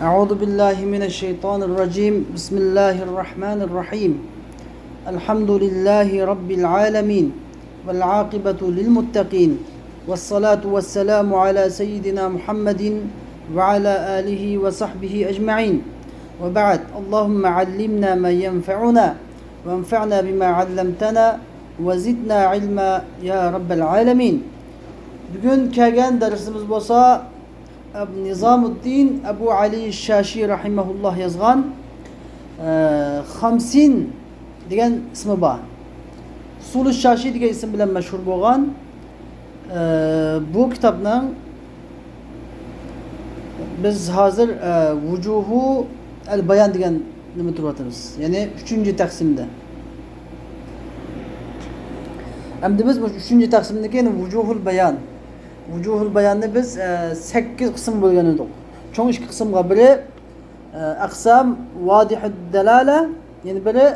أعوذ بالله من الشيطان الرجيم بسم الله الرحمن الرحيم الحمد لله رب العالمين والعاقبة للمتقين والصلاة والسلام على سيدنا محمد وعلى آله وصحبه أجمعين وبعد اللهم علمنا ما ينفعنا وانفعنا بما علمتنا وزدنا علما يا رب العالمين. Bugün kelgen dersimiz bolsa Nizamuddin Ebu Ali Şaşi rahimahullah yazgan Hamsin degan ismi bor. Usul Şaşi degan isim bilan mashhur bo'lgan bu kitobning biz hozir Vujuhu el-Bayan degan nima turyapmiz. Ya'ni 3-taqsimda. Endi biz bu 3-taqsimdagi Vujuhul Bayan Vujuhul Bayan'da biz 8 kısım bo'lgan edik. Cho'ng 2 qismga biri aqsam vadihud dalala, yani biri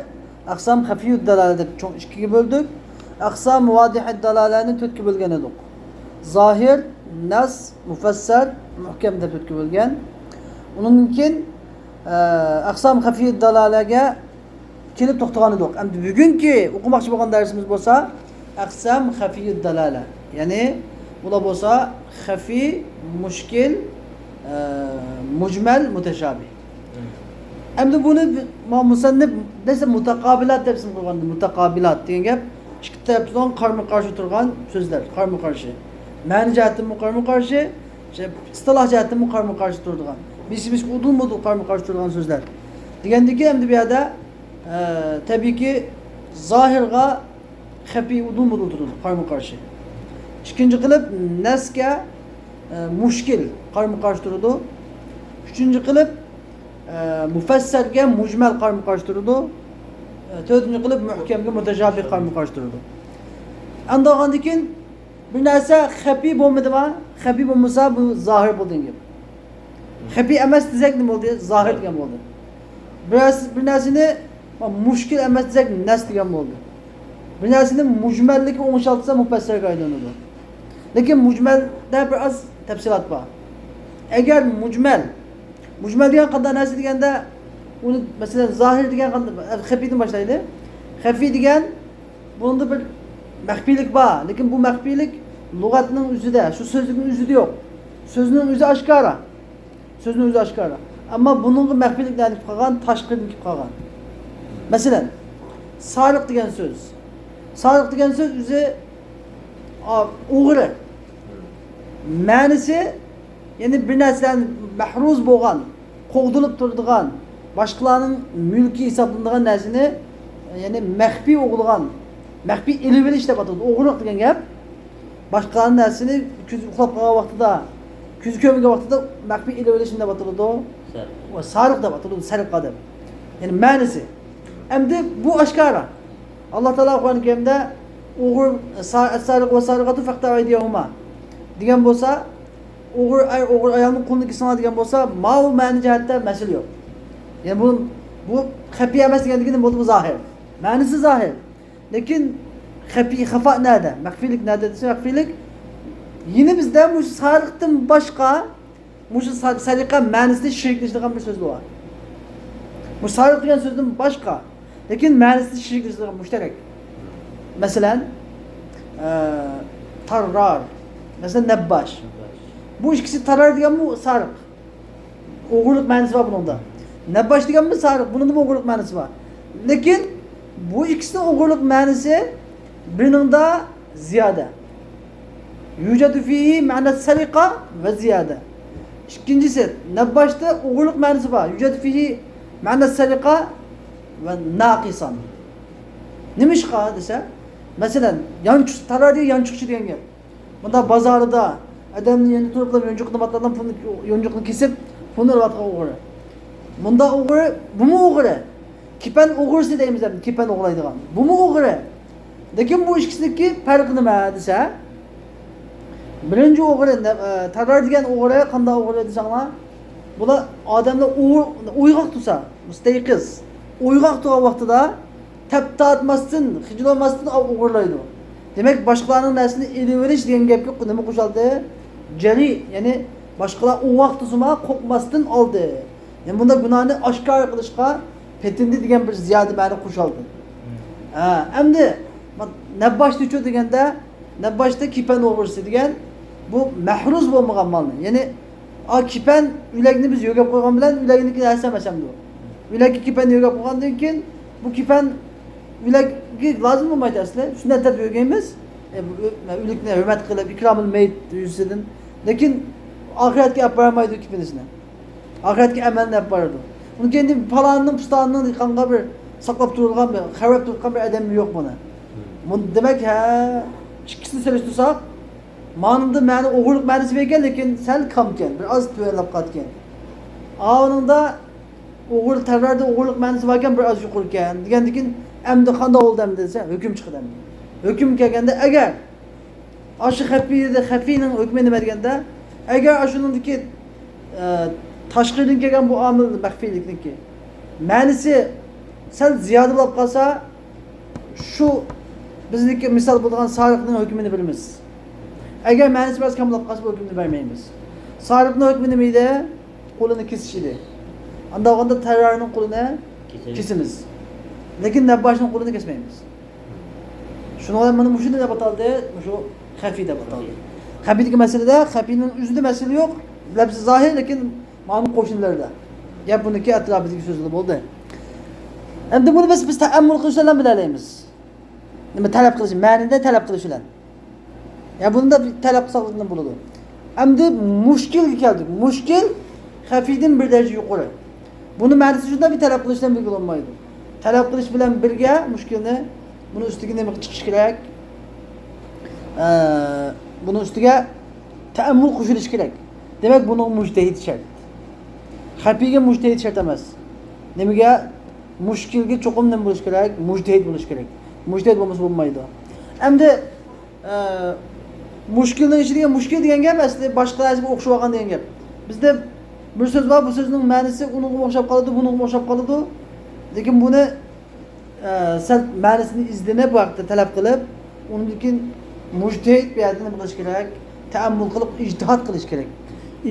aqsam xafiyud dalala deb cho'ng 2ga bo'ldik. Aqsam vadihud dalalani 4ga bo'lgan edik. Zahir, nas, mufassar, muhkam deb 4ga bo'lgan. Undan keyin aqsam xafiyud dalalaga kelib to'xtagan edik. Endi bugungi o'qimoqchi bo'lgan darsimiz bo'lsa aqsam xafiyud dalala, ya'ni bular bo'lsa xafi, mushkil, mujmal, mutashabih. Endi buni musannif desa mutaqabilat deb isim qo'ygan. Mutaqabilat degan gap ikki tarafdan qarama-qarshi turgan so'zlar, qarama-qarshi. Ma'ni jihatdan qarama-qarshi, istiloh jihatdan qarama-qarshi turadigan. Biz udul-mudul qarama-qarshi turgan so'zlar. Degandiki endi bu yerda tabiiyki zohirga xafi udul-mudul turadi, qarama-qarshi. İkinci qilib nasga mushkil qarama-qarshi turadi. Uchinchi qilib mufassarga mujmal qarama-qarshi turadi. To'rtinchi qilib muhkamga mutashabih qarama-qarshi turadi. Andagandan keyin bir narsa xafi bo'lmadimi? Xafi bo'lmasa bu zohir bo'lgan gap. Xafi emas desak nima bo'ldi? Zohir degan bo'ldi. Bir narsani mushkil emas desak nas degan bo'ldi. Bir narsani mujmalligi o'ng'ishaltsa mufassarga aylanadi. Lekin mujmalda biraz tafsilot bor. Agar mujmal degan qanday narsa deganda uni masalan zohir degan xafidan boshlaydi. Xafi degan bunda bir maxfiylik bor, lekin bu maxfiylik lug'atning o'zida, shu so'zning o'zida yo'q. So'zning o'zi oshkora. So'zning o'zi oshkora. Ammo buning maxfiyliklarni qilgan, tashqiridan kelib qolgan. Masalan, sariq degan so'z. Sariq degan so'z o'zi o'g'ri. Ma'nisi yani bir narsadan mahruz bo'lgan, qo'g'dilib turadigan, boshqalarning mulki hisoblanadigan narsani ya'ni maxfiy o'g'ilgan, maxfiy ilib olish deb atadi. O'g'rilik degan gap boshqalarning narsani ko'z uxlab qolgan vaqtida, ko'z ko'mgan vaqtida maxfiy ilib olish deb ataladi. Va sariq deb ataladi, sariqa deb. Ya'ni ma'nisi. Endi bu oshkora. Alloh taolo Qur'on-i Karimda o'g'ir sariq va sariqatu faqta aydiyahuma degan bo'lsa, o'g'ir ayolning qo'lini kesadi degan bo'lsa, ma'u ma'ni jihatda mas'ul yo'q. Ya'ni bu xafi emas deganligini bo'ldi, bu zohir. Ma'nisi zohir. Lekin xafa nerede? Maxfiylik nerede desa, maxfiylik yine bizda bu sariqdan boshqa bu sariqa ma'nisida sheriklashadigan bir so'z bor. Bu sariq degan so'zdan boshqa, lekin ma'nisida sheriklashadigan mushtarak. Mesela tarrar, mesela nebbaş. Bu ikisi tarrar degan bu sarık. O'g'irlik ma'nosi var bunda. Nebbaş degan bu sarık. Bunun da o'g'irlik ma'nosi var. Lekin bu ikisinin o'g'irlik ma'nosi birinin de ziyade. Yujadu fihi ma'na sariqa ve ziyade. İkincisi nebbaşta o'g'irlik ma'nosi var. Yujadu fihi ma'na sariqa ve naqisan. Nimişqa desa? Mesela tarar diye yançıkçı diyen gel. Bunda pazarda adamın yanında turup yoncuklu matlardan yoncuklu kesip bunu vatga oğru. Bunda oğru, bu mu oğru? Kipen oğursu deyimiz abi, kipen oğurlaydıgan. Bu mu oğru? Lekin bu ikisindeki farkı nima desa? Birinci oğru, tarar diyen oğruya qanday oğru desanglar? Bu da adamda uyg'oq tursa, mustayqiz. Uyg'oq turgan vaqtida tap atmasın, hicil olmasın uğurlaydı. Demek başkalarının nersini ele veriş diyen gap nima qo'shildi? Jari, yani başkalar o vaqt uzuma qo'rqmasdan oldi. Yani bunda günahını aşkar kılışka petindi degan bir ziyade ma'ni qo'shildi. Ha, endi ne başta uçu deganda, ne başta kipen o'g'risi degan bu mahruz bo'lmagan molni. Ya'ni a kipen ülagini biz yo'gab qo'ygan bilan ulagniki narsa emas hamda. Ulagi kipen yo'gab qo'ygandan keyin bu kipen ulagi lozim bo'lmaydi asli. Shunday deb yo'gaymiz. Ulikni hurmat qilib ikromul mayt yuzidan. Lekin oxiratga olib bormaydi kipenisini. Oxiratga amalni olib boradi. Uni kendi falanning pustanning yıkanğa bir saklab turulgan bir, xarab turulgan bir adam yok buna. Bu demek ha, ikkisini seliştirsak, manında ma'ni o'g'irlik ma'nisi bergan, lekin sal kamken, bir az tuvalab qatgan. Anında o'g'ir tavrarda o'g'irlik ma'nisi bergan bir az yuqur ekan. Degandan keyin endi qanday bo'ldi endi desa, hukm chiqdi endi. Hukm kelganda agar aşı xafiyning hukmini berganda, agar ashuningdiki tashqiridan kelgan bu omil maxfiylikniki ma'nisi sal ziyoda bo'lib qolsa, shu bizniki misol bo'lgan sariqning hukmini bilamiz. Agar ma'nisi biraz kam bo'lib qolsa, bu hukmni bermaymiz. Sariqning hukmi nima edi? Qo'lini kesish edi. Unda o'g'anda terrorning qo'lini kesimiz. Lekin nabbashning qo'lini kesmaymiz. Shuni bilan mana shuni deb ataldi, shu xafiy deb ataldi. Xafiylik masalada xafiyning o'zida masala yo'q, labsi zohir, lekin ma'lum qo'shnilarda. Gap buniki atrofidagi so'zlar bo'ldi. Endi buni biz ta'ammul qilish bilan bilalaymiz. Nima talab qilish, ma'nida talab qilish bilan. Ya bunda talab qilsak bo'ladi. Endi mushkilga keldik. Mushkil xafiydan bir daraja yuqori. Buni ma'nisi shunda bir talab qilishdan belgi bo'lmaydi. Talab qilish bilan birga mushkilni buni ustiga nima chiqish kerak? Buni ustiga ta'ammul qo'shilish kerak. Demak, buni mujtahid shart. Xafiyga mujtahid shart emas. Nimaga? Mushkilga cho'qim nima bo'lish kerak? Mujtahid bo'lish kerak. Mujtahid bo'lmasa bo'lmaydi. Endi mushkilning ichiga mushkil degan gap asli boshqasiga o'xshab olgan degan gap. Bizda bir so'z bor, bu so'zning ma'nosi unga o'xshab qoladi, bunga o'xshab qoladi. Lekin buni sal ma'nosini izlanib vaqtda talab qilib, undan mujtahid bir yerda nima qilish kerak? Ta'ammul qilib ijtihod qilish kerak.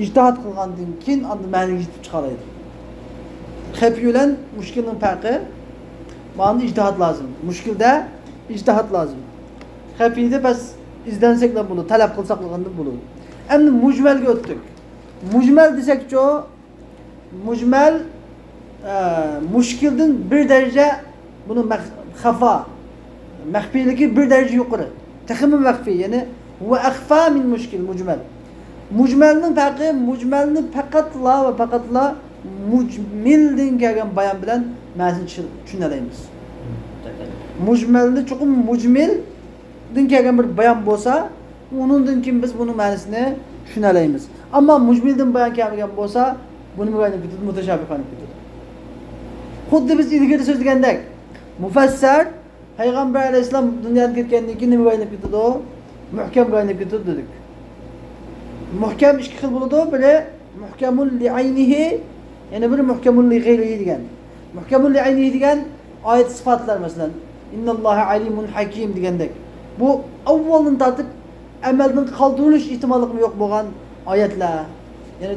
Ijtihod qilgandan keyin unda ma'noga yetib chiqaradi. Xafiy bilan mushkilning farqi, mana ijtihod lozim. Mushkilda ijtihod lozim. Xafiyda bas izlansaklar bo'ladi, talab qilsak bo'ladi. Endi mujmalga o'tdik. Mujmal desakcho, mujmal mushkildan bir daraja buni xafa, maxfiyligi bir daraja yuqori. Taxmin maxfiy, ya'ni va akhfa min mushkil mujmal. Mujmalning farqi, mujmalni faqatla va faqatla mujmildan kelgan bayon bilan ma'nosini tushunamiz. Mujmalni cho'qim mujmildan kelgan bir bayon bo'lsa, undan keyin biz buni ma'nosini tushunamiz. Ammo mujmildan bayon kelgan bo'lsa, buni o'rganib ketadi, mutashabih qilib ketadi. Xuddi biz ilgari so'zlagandek, mufassar Payg'ambar alayhisalom dunyodan ketgandan keyin nima o'rganib ketadi? Muhkam o'rganib ketadi dedik. Muhkam ikki xil bo'ladi. Biri muhkamul li aynihi, ya'ni biri muhkamul li g'ayrihi degan. Muhkamul li aynihi degan oyat sifatlar masalan, innalloha alimun hakim degandek. Bu avvaldan tortib amaldan qoldirilish ehtimolliqmi yo'q bo'lgan oyatlar. Ya'ni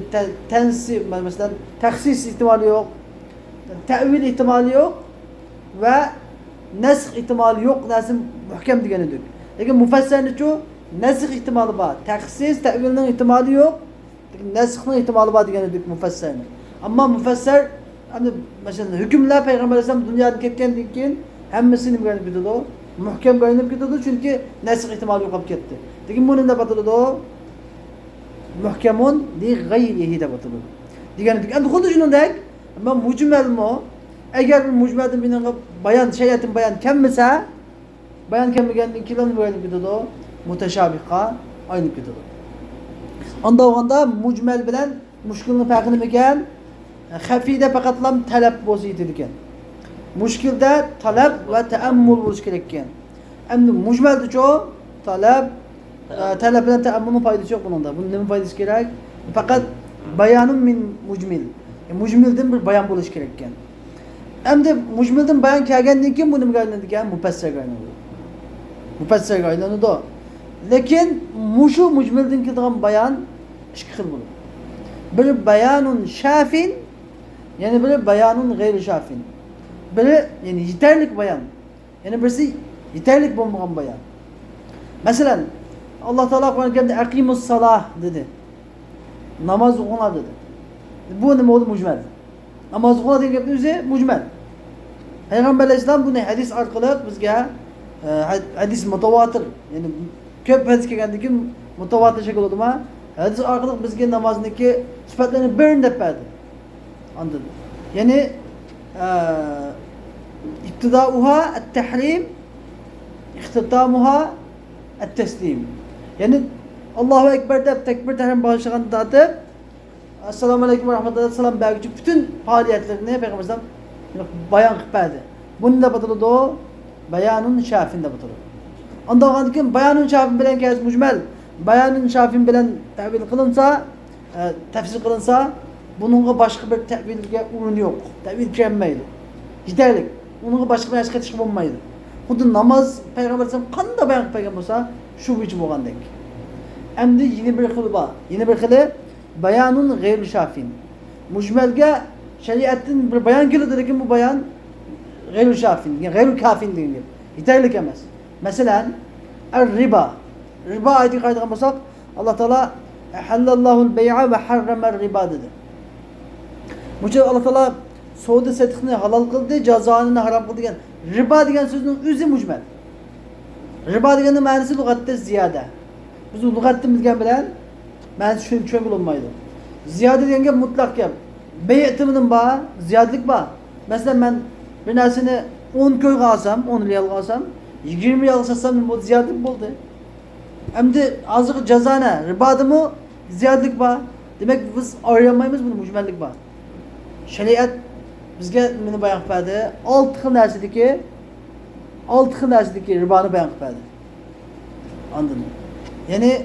tansib masalan taxsis ehtimoli yo'q, ta'vil ehtimoli yo'q va nasx ehtimoli yo'q narsa muhkam degan edik. Lekin mufassirni-chu nasx ehtimoli bor, taxsis, ta'vilning ehtimoli yo'q, lekin nasxning ehtimoli bor degan edik mufassirni. Ammo mufassir endi masalan hukmlar Payg'ambar alayhisalom dunyodan ketgandan keyin hammasini o'rganib ketadi. Muhkam o'rganib ketadi, chunki nasx ehtimoli yo'qolib ketdi. Lekin buni nima bo'ladi? Muhkamun li g'ayrihi deb o'tiladi. Deganidek, endi xuddi shuningdek, ammo mujmalmi? Agar bu mujmaldan bunaqa bayon, shariatning bayon kelmasa, bayon kelmagandan keyin nima bo'lib ketadi? Mutashabihga aylanib ketadi. Unda o'g'anda mujmal bilan mushkilning farqi nima ekan? Xafiyda faqatlam talab bo'lsa yetadi ekan. Mushkilda talab va ta'ammul bo'lish kerak ekan. Endi mujmalda-chu talab bilan ta'ammulning foydasi yo'q bunda. Bunning nima foydasi kerak? Faqat bayonun min mujmil. Mujmildan bir bayon bo'lish kerak ekan. Endi mujmildan bayon kelgandan keyin bu nimaga aylanadi ekan? Mufassirga aylanadi. Mufassirga aylanadi. Lekin mushu mujmildan kelgan bayon ikki xil bo'ladi. Bir bayanun shafin Yani biri bayanın gayri şafin. Biri yani yeterlik bayan. Yani birisi yeterlik bulmayan bayan. Mesela Allah Teala Kur'an-ı Kerim'de akimus salah dedi. Namaz kılına dedi. Bu ne oldu mucmel. Namaz kılına degan gapni o'zi mucmel. Peygamber Aleyhisselam bunu hadis arqali bizga hadis mutavatir. Yani ko'p hadis kelgandan keyin mutavatir shakl bo'ldimi? Hadis arqali bizga namozniki sifatlarini birini deb berdi. Anladın? Yani ibtidauha at-tahrim, ihtitamuha at-teslim. Yani Allahu Ekber deb tekbir tahrim başlagan tatib Assalamu aleykum ve rahmetullahi selam belki bütün faaliyetlerini Peygamber'den bayan qilib berdi. Bunda batıldı o bayanun şafinde batıldı. Ondan keyin bayanun şafin bilen kez mucmel, bayanun şafin bilen tevil kılınsa, tefsir kılınsa bununla başka bir tevilge urun yok. Tevil kiremeydi. Yeterlik. Onunla başka bir başka çıkıp olmaydı. Xuddi namaz Peygamber'den qanday bayan qilib bergan bo'lsa, shu bo'yicha bo'lgandek. Endi yeni bir xili bor. Yeni bir xili bayanun g'ayri şafin. Mujmalga shariatdan bir bayan keladi, lekin bu bayan g'ayri şafin, yani g'ayri kafin degan gap. Yetarli emas. Masalan, riba. Riba ayetiga qaraydigan bo'lsak, Alloh taolo halallahu al-bay'a va harrama ar-riba dedi. Bu yerda Alloh taolo savdo sotiqni halol qildi, jazoni harom qildi degan. Riba degan so'zning o'zi mujmal. Riba deganning ma'nosi lug'atda ziyoda. Biz lug'atda bilgan bilan ma'nosi tushunib olmaydi. Ziyoda degan gap mutlaq gap. Bey'timining bor, ziyodalik bor. Masalan, men bir narsani 10 ko'yga olsam, 10 riyal olsam, 20 riyal satsam bu ziyodalik bo'ldi. Endi hozir jazona ribodimi ziyodalik bor. Demak biz ayırmaymiz buni mujmallik bor. Shariat bizga nima bayon qiladi? 6 xil narsadagi riboni bayon qiladi. Anladın? Yani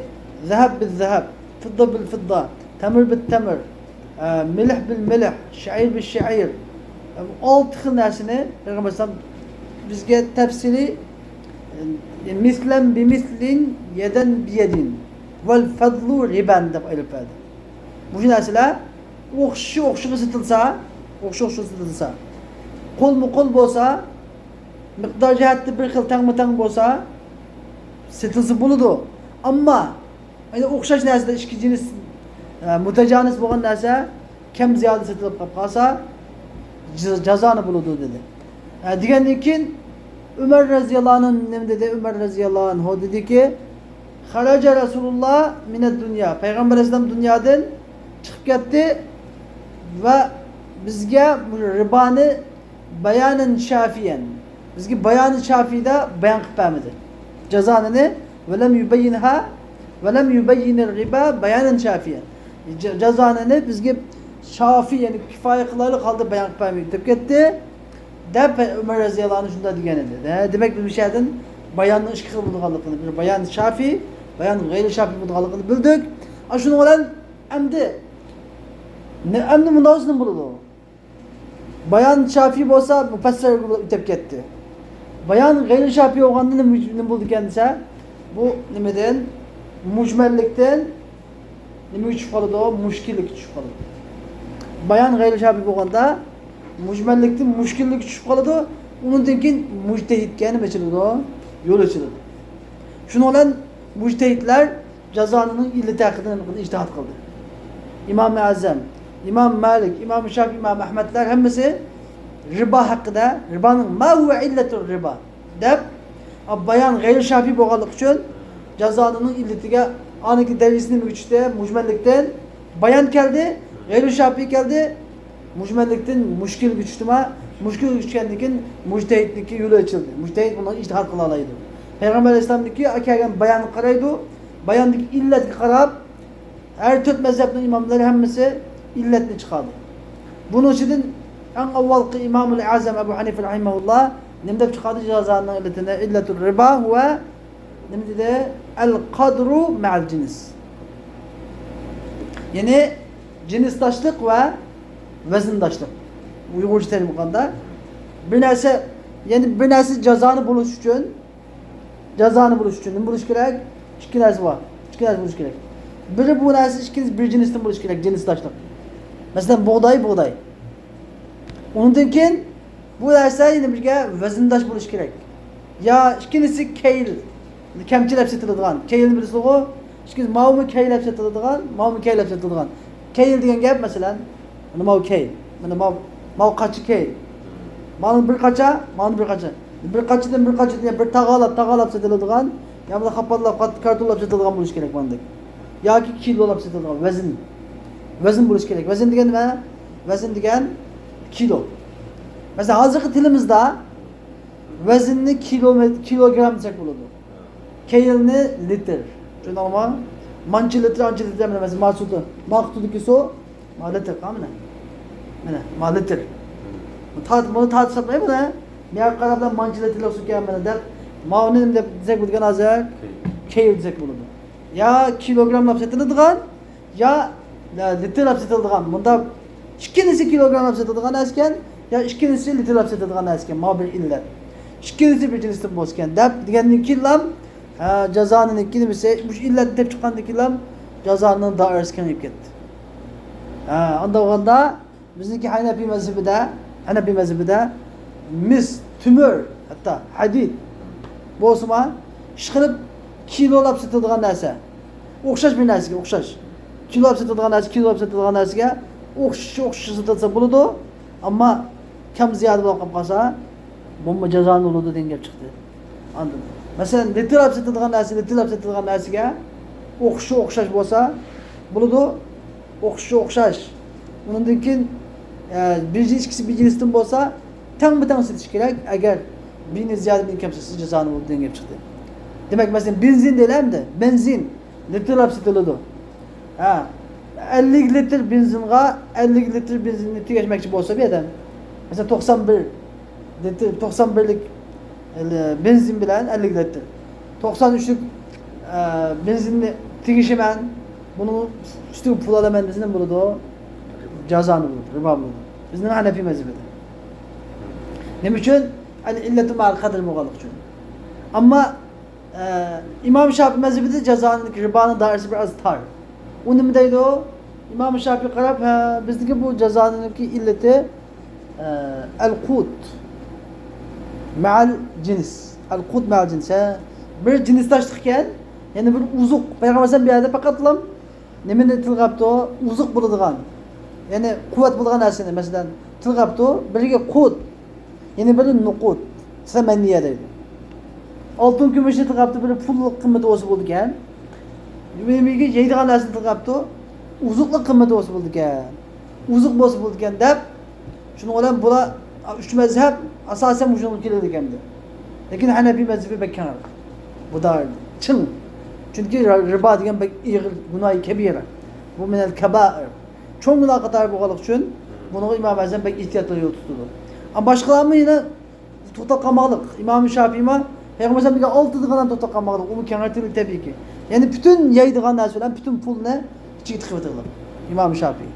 zahab bil zahab, fidda bil fidda, tamir bil tamir, milh bil milh, şair bil şair. 6 xil narsani Peygamber bizga tafsili mislen bi mislin yeden bi yedin vel fadlu riban deb aytib berdi. Bu narsalar o'xshi sitilsa, qo'l mu qo'l bo'lsa, miqdor jihatda bir xil tang bo'lsa, sitilsa bo'ladi. Ammo ayni o'xshash narsada ikki jins mutajanis bo'lgan narsa kam ziyoda sitilib qolsa, jazoni bo'ladi dedi. Degandan keyin Ömer radhiyallohu anhu nima dedi? Ömer radhiyallohu anhu dediki, "Xaraja Rasulullah mined dunya." Peygamber Aleyhisselam dunyodan chiqib ketdi va bizga riboni bayanan shafiyan. Bizga bayani shafida bayon qilib bermadi. Jazonini ve lem yubayyinha ve lem yubayyinir riba bayanan shafiyan. Jazonini bizga shafi yani kifoya qilaylik holda bayon qilib bermaydi deb ketdi. Deb Ömer radhiyallohu anhu shunda degan edi. Demak biz bu yerdan bayonning ikki xil bo'lganligini, bir bayon shafi, bayon g'ayri shafi bo'lganligini bildik. Shuning bilan endi munozir nima bo'ladi? Bayon shafi bo'lsa mufassir o'tib ketdi. Bayon g'ayri shafi bo'lganda nima bo'ldi ekan desa, bu nimadan? Mujmallikdan nima tushib qoladi? Mushkillik tushib qoladi. Bayon g'ayri shafi bo'lganda mujmallikdan mushkillik tushib qoladi. Undan keyin mujtahidga nima ochiladi? Yo'l ochiladi. Shuning bilan mujtahidlar jazonining illati haqida ijtihod qildi. İmam-ı Azam, İmam Malik, İmam Şafii, İmam Ahmedler hemmisi riba haqida, ribanın ma huve illetur riba deb bayan g'ayri Şafii bo'lganlik uchun jazonining illatiga aniki dalilini uchda mujmallikdan bayan keldi, g'ayri Şafii keldi. Mujmallikdan mushkil uchdimi? Mushkil uchgandan keyin mujtahidniki yo'li ochildi. Mujtahid buni ijtihod qila oladi. Payg'ambar alayhisolamniki kelgan bayonni qaraydi, bayondagi illatga qarab her dört mezhebin imamları hemmisi illetini çıkardı. Bunun için en avvalki İmam-ı Azam Ebu Hanife rahimahullah nemde çıkardı cezanın illetine illetul riba ve nemde de el kadru ma'al cins. Yani cinisdaşlık ve vezindaşlık. Uygurca terim kanda. Bir nerse cezanı buluş için ne buluş gerek? İki nerse var. İki nerse buluş gerek. Biri bu narsa ikiniz bir cinsden buluş gerek, cinsdaşlık. Mesela buğday. Ondan keyin bu narsa yana bizga vazndosh bo'lish kerak. Ya ikkinchisi keyl, kamchilab sotiladigan. Keylni bilasizmi? Ikkinchisi mavmi keylab sotiladigan, mavmi keylab sotiladigan. Keyl degan gap masalan, mana mav keyl, mana mav qachi keyl. Mana bir qacha, mana bir qacha. Bir qachadan bir qachadan bir tag'alab sotiladigan, ya mana xapallab, kartonlab sotiladigan bo'lish kerak bunday. Yoki kilolab sotiladigan vazn. Vazn bo'lish kerak. Vazn degan nima? Vazn degan kilo. Mesela hozirgi tilimizda vaznni kilogram desak bo'ladi. Keylni litr. Tushundingmi? Mancha litr, ancha litr mana mesela maqsudi. Maqsudiki so, ma litr qamina. Mana ma litr. Buni tatbiqlamay buni. Men qarabdan mancha litr ekan mana deb ma'ni deb desak bo'lgan hozir keyl desak bo'ladi. Ya kilogramlab sotiladigan, ya litrlab sotiladigan. Bunda ikkinchisi kilogramlab sotiladigan ekan. Ya ikkinchisi litrlab sotiladigan ekan, mobil illat. Ikkinchisi bir jinsdan bo'lgan. Deb degandan keyin ham jazoning ikkinchisi bu illat deb chiqqandan keyin ham jazoning doirasi kengayib ketdi. Unda o'g'anda bizniki Hanafi mazhabida mis, tumur, hatto hadid bo'lsa, ishqilib kilolab sotiladigan narsa. O'xshash bir narsaga o'xshash. Kilolab sotiladigan narsaga o'xshash sotilsa bo'ladi. Ama kam ziyade bo'lib qolsa, bunga jazoni bo'ladi degan gap chiqdi. Anladin? Masalan, litrlab sotiladigan narsaga o'xshash bo'lsa, bo'ladi. O'xshash. Undan keyin ikkinchisi bir jinsdan bo'lsa, tang-tang sotish kerak. Agar birini ziyade birini kam sotsa jazoni bo'ladi degan gap chiqdi. Demak, masalan, benzin deylamdi. Benzin litrlab sotiladi. 50 litr benzinga 50 litr benzinni tugashmoqchi bo'lsa bu yerdan mesela 91lik benzin bilan 50 litr 93lik benzinni tugashiman, buni ustiga pul olaman desam bo'ladi, jazoni bo'ladi, ribo bo'ladi. Bizning Hanafi mazhabida. Nima uchun? Al-illatu ma'al qadr bo'lganligi uchun. Ammo İmam Şafii mazhabida jazoning riboning doirasi biroz tor. U nima deydi o? İmam Şafii qarab, bizdagi bu jazoninki illati al-qut ma'al jins. Al-qut ma'al jins. Bir jinsdashlik ekan, ya'ni bir uzuq. Payg'ambar bu yerda faqatlam nimani tilg'abdi o? Uzuq bo'ladigan. Ya'ni quvvat bo'ladigan narsani, masalan, tilg'abdi o, biriga qut, ya'ni biri nuqut, samaniya deydi. Oltin kumushni tilg'abdi, biri pullik qimmati o'sib bo'ldi ekan. Yemiga yeydigan narsani tilg'abdi o, uzuqlik qimmati o'sib bo'ldi ekan. Uzuq bo'lsa bo'ldi ekan deb, shuning bilan bular uch mazhab asosan shunga keladi ekan. Lekin Hanafi mazhabi bakkan. Bu da çıl. Çünkü riba degan ig'ir gunoh kabira. Bu minal kabair. Cho'ng gunoh qatori bo'lganligi uchun buni Imom Azam bek ehtiyotli yo'l tutdi. Ammo boshqalarni yana to'xtab qolmoqlik. Imom Shafiy Peygamber degan 6 degan to'xtab qolmoqlik. Uni kengaytirib tabii ki. Yani bütün yeydigan narsa bilan bütün pulni ichiga tiqib o'tirdilar. Imom Shafiy.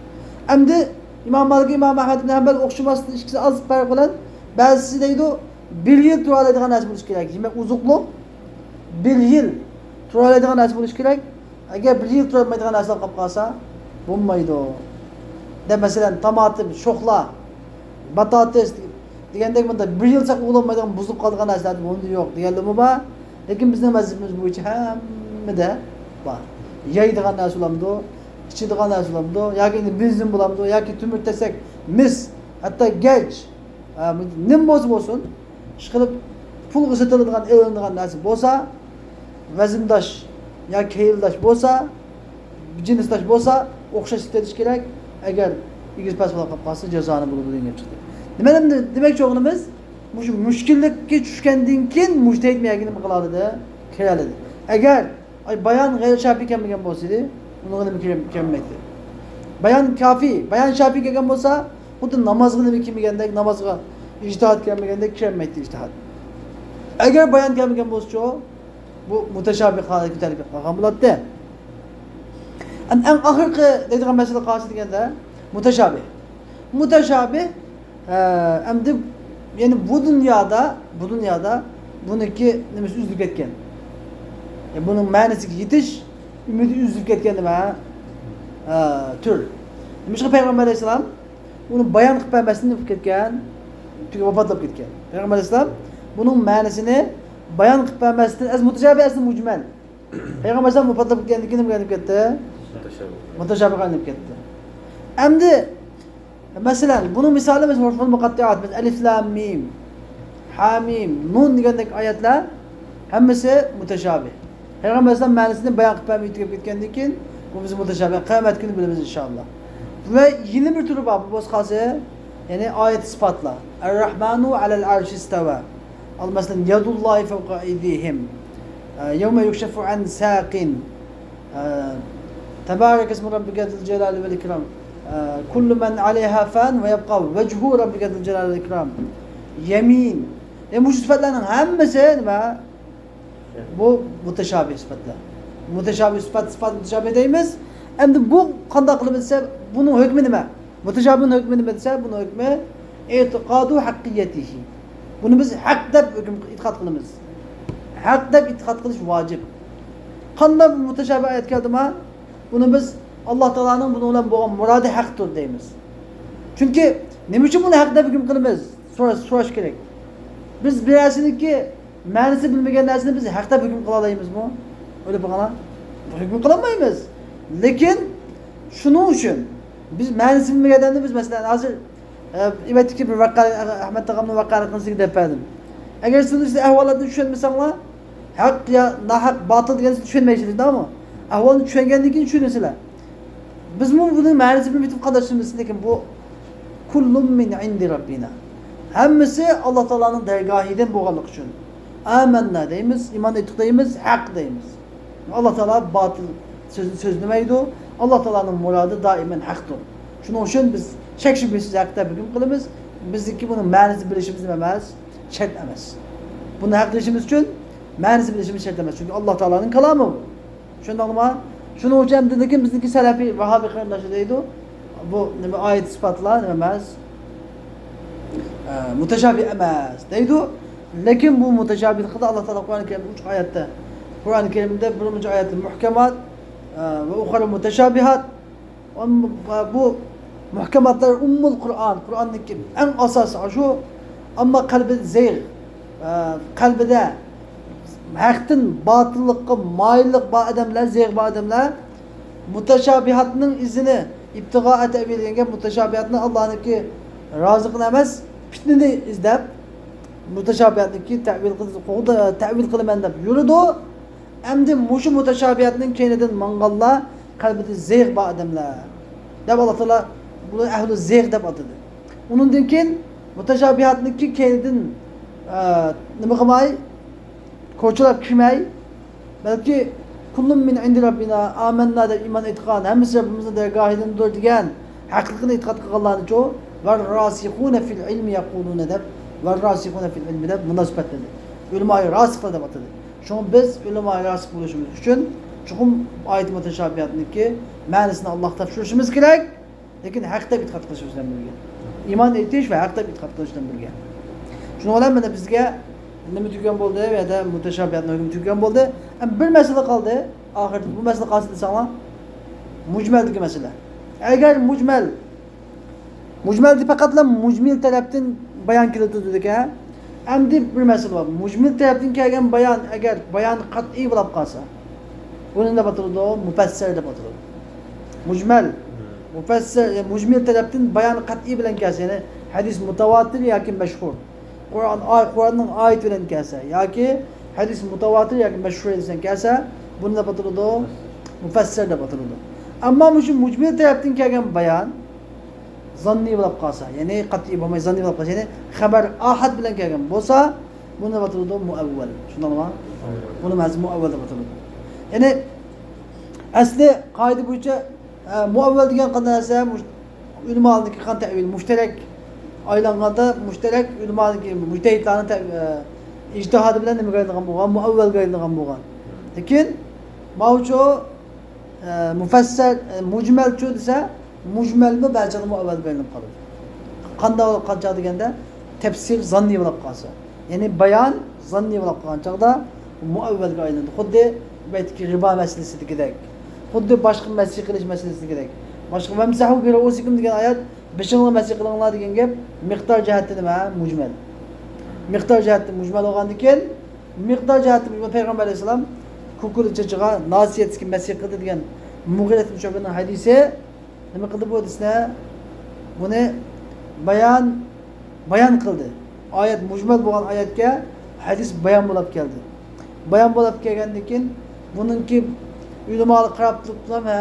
Endi İmam Malik, İmam Ahmed ibn Hanbal o'xshamasdan ikkisi az farq bilan ba'zisi deydi 1 yil tura oladigan narsa bo'lishi kerak. Demak, uzuqlik 1 yil tura oladigan narsa bo'lishi kerak. Agar 1 yil tura olmaydigan narsa qolib qolsa, bo'lmaydi. Deb masalan, tomatim, sho'xla, batates degandek bunda 1 yil saqlab bo'lmaydigan buzib qolgan narsalar bunda yo'q deganlarmi bor. Lekin bizning mazhabimiz bo'yicha hammada bor. Yeydigan narsalarmidi, ichadigan narsalarmidi, yoki benzin bo'lamidi, yoki tumur desak, mis, hatto gach, nim bo'lsin, ishqilib pulga sotiladigan, elinadigan narsa bo'lsa, vazndosh yoki keyldosh bo'lsa, jinsdosh bo'lsa, o'xshash sotish kerak. Agar ig'iz pas bo'lib qolsa, jazoni bo'ladi degan chiqdi. Demakchi o'g'limiz, shu mushkullikka tushgandan keyin mujtahid nima qiladi? Keladi. Agar bayon g'ayr shafiy kelmagan bo'lsa-da, uni nima kelmaydi. Bayon kafiy, bayon shafiy kelgan bo'lsa, xuddi namozga nima kelmagandek, namozga ijtihod kelmagandek kelmaydi ijtihod. Agar bayon kelmagan bo'lsa, bu mutashabih holatga ko'tarilib qolgan bo'ladi. En oxirgi deydigan masala qaysi deganda mutashabih. Mutashabih endi yani bu dünyada buniki nimasi uzilib ketgan. Bunun ma'nosiga yetish umidi uzilib ketgan nima? Tur. Nima Payg'ambar alayhisalom uni bayon qilib bermasdan o'tib ketgan, tugab vafotlab ketgan. Payg'ambar alayhisalom buning ma'nosini bayon qilib bermasdan az mutashabih as mujmal. Payg'ambar alayhisalom vafotlab ketgandan keyin nima bo'lib ketdi? Mutashabih bo'lib ketdi. Endi masalan, buning misoli biz huruful muqattiyat, alif lam mim, ha mim, nun degandek oyatlar hammasi mutashabih. Payg'ambar alayhisalom ma'nosini bayon qilib bermay tugab ketgandan keyin bu biz mutashabih qiyomat kuni bilamiz inshaalloh. Ve yeni bir türü var bu bozkası. Yani ayet ispatla. Er-Rahmanu alel arş istava. Al mesela yadullahi fevka eydihim. Yevme yukşefu an saqin. Tebarek ismi Rabbike zil celali vel ikram. Kullu men aleyha fan ve yabqa vechu Rabbike zil celali vel ikram. Yemin. Yani bu sıfatların hemmesi bu muteşabih sıfatlar. Muteşabih sıfat muteşabih deyimiz. Endi bu qanday qilib bilsa, buning hukmi nima? Mutashabihning hukmi nima desa, buning hukmi i'tiqadu haqqiyatihi. Buni biz haq deb e'tiqod qilamiz. Haq deb e'tiqod qilish vojib. Qanday mutashabih oyat keldimi? Buni biz Alloh taolaning buni bilan bo'lgan murodi haqdir deymiz. Chunki nima uchun buni haq deb hukm qilamiz? So'rash kerak. Biz birasininki ma'nosi bilmagan narsani biz haq deb hukm qila olamizmi? O'ylab qarang. Hukm qila olmaymiz. Lekin şunun için biz ma'nosini bilmagandan biz mesela hozir ibatiki bir vaqqa Ahmad tog'amning vaqaliqini deb berdim. Agar siz işte ahvollarni tushunmasanglar, haq ya nahaq, batil deganni tushunmaysizlar, to'g'rimi? Ahvolni tushungandan keyin tushunasizlar. Biz buni ma'nosini bilib qadrlashimiz, lekin bu kullum min indi robbina. Hammasi Alloh taolaning dargohidan bo'lganligi uchun. Amanna deymiz, iymon etdik deymiz, haq deymiz. Alloh taolo batil sözlemaydi. Allah Teala'nın muradı daimen haktır. Şunun için biz şek şüphesiz hakta hüküm kılımız. Bizdeki bunun ma'nosini bilishimiz emas, şart emas. Bunu haq bilishimiz için ma'nosini bilishimiz şart emas. Çünkü Allah Teala'nın kelamı bu. Şundaqmi? Şunun için bizdeki Selefi Vahabi qarindoshi deydi. Bu nima ayet ispatlar nima emas? Mutashabih emas deydi. Lekin bu mutashabihlikda Allah Teala Kur'an-ı Kerim'de 3 ayette. Kur'an-ı Kerim'de birinci ayeti muhkemat ve ukhra muteşabihat. Bu muhkematlar ummul Kur'an. Kur'an'daki en asası şu. Ama kalbi zeyg, kalbide haktin batıllıkı, maillik ba adamlar, zeyg ba adamlar muteşabihatının izini iptiga edebildiğinde muteşabihatını Allah'ınki razıkın emez fitnini izlep muteşabihatınki tevil kılmen deb yürüdü. Endi muşu muteşabihatining keynidan mangalla qalbida zeyg ba adamlar. Deb Allah Taala bunu ahli zeyg deb atadi. Undan keyin muteşabihatniki keynidan nima qilmay, ko'chilab kirmay, balki kullum min indi robbina amanna deb iymon etgan, hammasi Rabbimizning dargohidandir degan haqiqatni e'tiqod qilganlarni va rasihuna fil ilmi yaquluna deb va rasihuna fil ilmi deb munosabatladi. Ulamo rasihlar deb atadi. Şunu biz ulamo rasih bo'lishimiz uchun chuqur oyat mutashabihatniki ma'nosini Allohga topshirishimiz kerak, lekin haqda e'tiqod qilishimiz bilan birga. Iymon etish va haqda e'tiqod qilish bilan birga. Shuni bilan mana bizga nima tugan bo'ldi va da mutashabihatning hukmi tugan bo'ldi. Bir masala qoldi. Oxirida bu masala qolsa desanglar, mujmal degan masala. Agar mujmal deb faqatla mujmil tarafdan bayon qilinadi degan endi bir masala bor. Mujmil tarafdan kelgan bayon agar bayon qat'iy bo'lib qolsa, buni nima bo'ladi? Mufassir deb ataladi. Mufassir mujmil tarafdan bayon qat'iy bilan kelsa, ya'ni hadis mutawatir yoki mashhur. Qur'onning oyat bilan kelsa yoki hadis mutawatir yoki mashhur desan kelsa, buni nima bo'ladi? Mufassir deb ataladi. Ammo shu mujmil tarafdan kelgan bayon zanniy bo'lib qolsa, ya'ni qat'iy bo'lmay zanniy bo'lib qolsa, ya'ni xabar ahad bilan kelgan bo'lsa, buni nima bo'ladi? Muavval. Shundaymi? Buni mazmun muavval deb ataladi. Ya'ni asli qoida bo'yicha muavval degan qanday narsa? Ulamolarniki qanday ta'vil mushtarak aylanganda mushtarak ulamolarniki mujtahidlarning ijtihodi bilan nima qilingan bo'lgan? Muavval qilingan bo'lgan. Lekin mavju mufassal mujmal chu desa mujmalni ba'zida muavval qilinib qoladi. Qanday bo'lib qolsa deganda tafsir zanniy bo'lib qolsa, ya'ni bayon zanniy bo'lib qolgan chaqda muavvalga aylanadi. Xuddi baytki ribo masalasidagidek. Xuddi boshqa masih qilish masalasidagidek. Boshqa vamsahu bi ru'usikum degan oyat Beşinci mesih kılınlar degan gap miqdor jihatda nima? Mujmal. Miqdor jihatda mujmal bo'lgandan keyin miqdor jihatda Payg'ambar alayhisalom kukulichiga nasiyat kim mesih qildi degan Mughira ibn Shu'baning hadisi nima qildi bu hadisni? Buni bayon qildi. Oyat mujmal bo'lgan oyatga hadis bayon bo'lib keldi. Bayon bo'lib kelgandan keyin buningki ulamolar qarab turib ha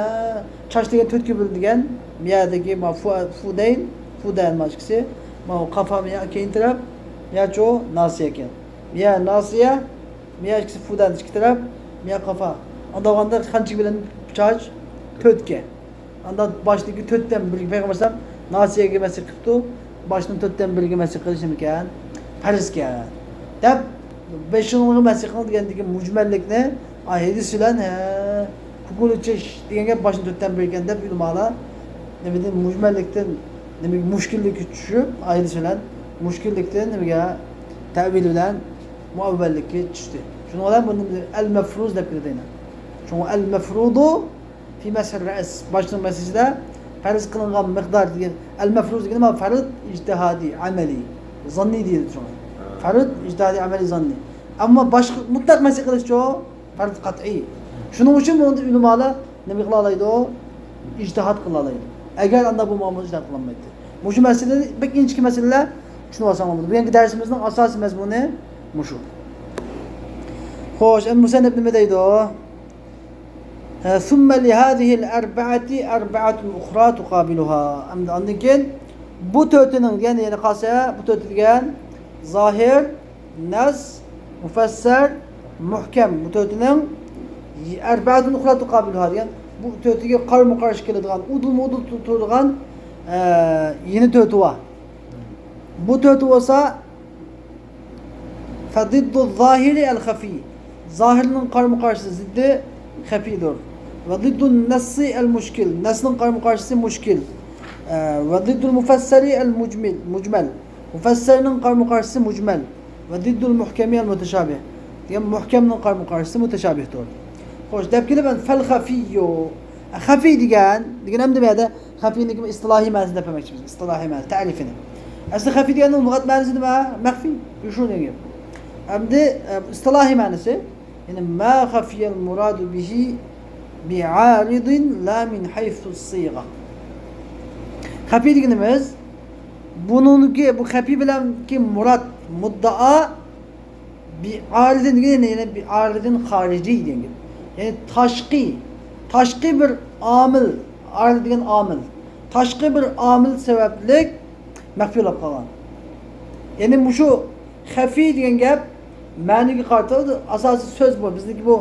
chash degan to'tga bo'ldigan bu yerdagi fudayn mashqisi ma qafamni keyintirib yacho nasiya ekan. Ya nasiya ya ikkisi fudan ikki taraf ya qafa. Ondaganda qancha bilan chash to'tga. Anda boshdagi to'tdan bir payg'ambar nasiyaga masih qilibdi. Boshning to'tdan biriga masih qilishim ekan. Farzga. Deb 5-nji masih qilgandagi mujmallikni hadis bilan kukulichish degan gap boshning to'tdan biri ekan deb ulamolar nima deydi mujmallikdan nimaga mushkullikka tushib hadis bilan mushkullikdan nimaga ta'vil bilan muavvallikka tushdi. Shuning bilan buni al-mafruz deb keladi. Shuning al-mafrudu fi masr ra's boshning masjida farz qilingan miqdor degan al-mafruz degan nima? Farz ijtihadi, amaliy, zanniy deydi shuni. Farz ijtihadi, amaliy, zanniy. Ammo boshqa mutlaq masih qilish-chi farz qat'iy. Shuning uchun buni ulamolar nima qila oladi? Ijtihod qila oladi. Agar unda bu muammo ijtihod qilinmaydi. Bu masalada bir inchki masalalar shuni olsam bo'ladi. Bu yangi darsimizning asosiy mazmuni mushu. Xo'sh, musannif nima deydi? ثم لهذه الأربعة أربعة أخرى تقابلها. Ondan keyin bu to'rtining yana qolsa, bu to'rti degan zohir, nas, mufassar, muhkam. Bu to'rtining arba'atun ukhra tuqabiluha degan bu to'rtiga qarama-qarshi keladigan, udul-mudul turadigan yeni to'rti bor. Bu to'rti bo'lsa fadiddu zahiri al-khafi. Zahirning qarama-qarshisi ziddi xafidir. Ve ziddun nassi el-mushkil. Nasning qarama-qarshisi mushkil. Ve ziddul mufassari el-mujmal. Mufassarning qarama-qarshisi mujmal. Ve ziddul muhkami el-mutashabih. Yani muhkamning qarama-qarshisi mutashabihdir. Xo'sh, deb kelib fal xafiyyu. Xafi degan ham demaydi. Xafiyning istilohiy ma'nosini demoqchimiz. Istilohiy ma'nosi, ta'rifini. Asli xafi deganning lug'at ma'nosi nima? Maxfi. Shu degan. Endi istilohiy ma'nosi yani ma khafiyal muradu bihi bi'aridin la min haythu as-sigha. Xafi deganimiz bununki bu xafi bilan ki murad muddao bi'aridin degani yani bi'aridin xarici degan. Yani tashqi bir amil, arid degan amil. Tashqi bir amil sabablik maxfi bo'lib qolgan. Yani bu shu xafi degan gap ma'niga qarata asosiy so'z bu. Bizniki bu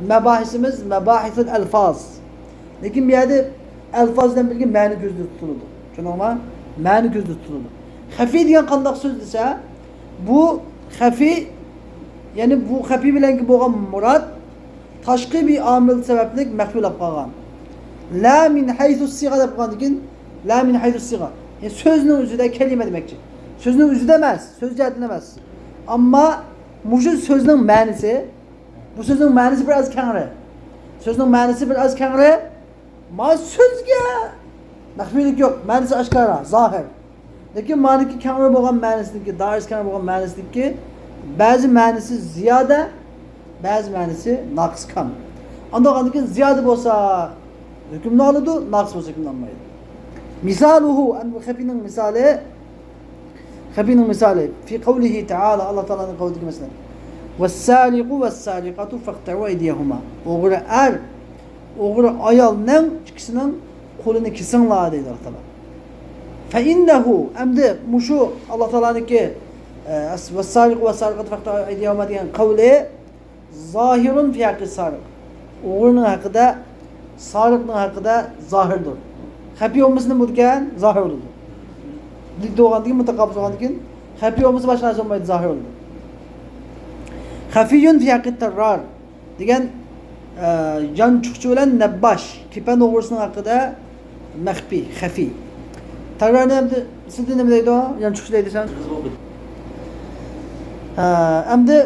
mabahisimiz mabahisul alfaz. Lekin bu yerda alfazdan birga ma'ni ko'zda tutiladi. Tushundingmi? Ma'ni ko'zda tutiladi. Xafi degan qanday so'z desa, bu xafi yani bu xafi bilan bo'lgan murad tashqi bir amil sababli maxfi bo'lib qolgan. La min haythu as-sigha deb qo'ygandan keyin la min haythu as-sigha. Yani so'zning o'zida kalima demakchi. So'zning o'zida emas, so'z jihatida emas. Amma mushu so'zning ma'nosi, bu so'zning ma'nosi biroz kengri. So'zning ma'nosi biroz kengri. Ma so'zga maxfiylik yo'q, ma'nosi oshkora, zohir. Lekin ma'niki kengri bo'lgan ma'nosidagi, doir kengri bo'lgan ma'nosidagi ba'zi ma'nosi ziyoda, ba'zi ma'nosi naqs kam. Unda keyin ziyoda bo'lsa hukmni oladi, naqs bo'lsa hukmni olmaydi. Misaluhu an bu xafining misali خبينا مثال في قوله تعالى الله تعالى قوله مثلا والسارق والسارقة فاقطعوا أيديهما o'g'ri ayolning ikkisining qo'lini kesinglar deydi Alloh taolo. Fa innahu amdi mushu Alloh taolaniki was-sariq was-sariqatu faqta'u aydiyahuma degan qavli zohirun fi haqqi sariq. O'g'rining haqida, sariqning haqida zohirdir. Xafi bo'lmasni bo'lgan zohirdir. Doğandaki mutakabız olgandan xafi olmasa boshqa narsa bo'lmaydi, zohir bo'ladi. Xafiyun fi haqqi tarrar degan janchuqchi bilan nabbash kepan o'g'risining haqida maxfi, xafi. Tarrarni ham sizda nima deydi? Janchuqchi deydisan. Endi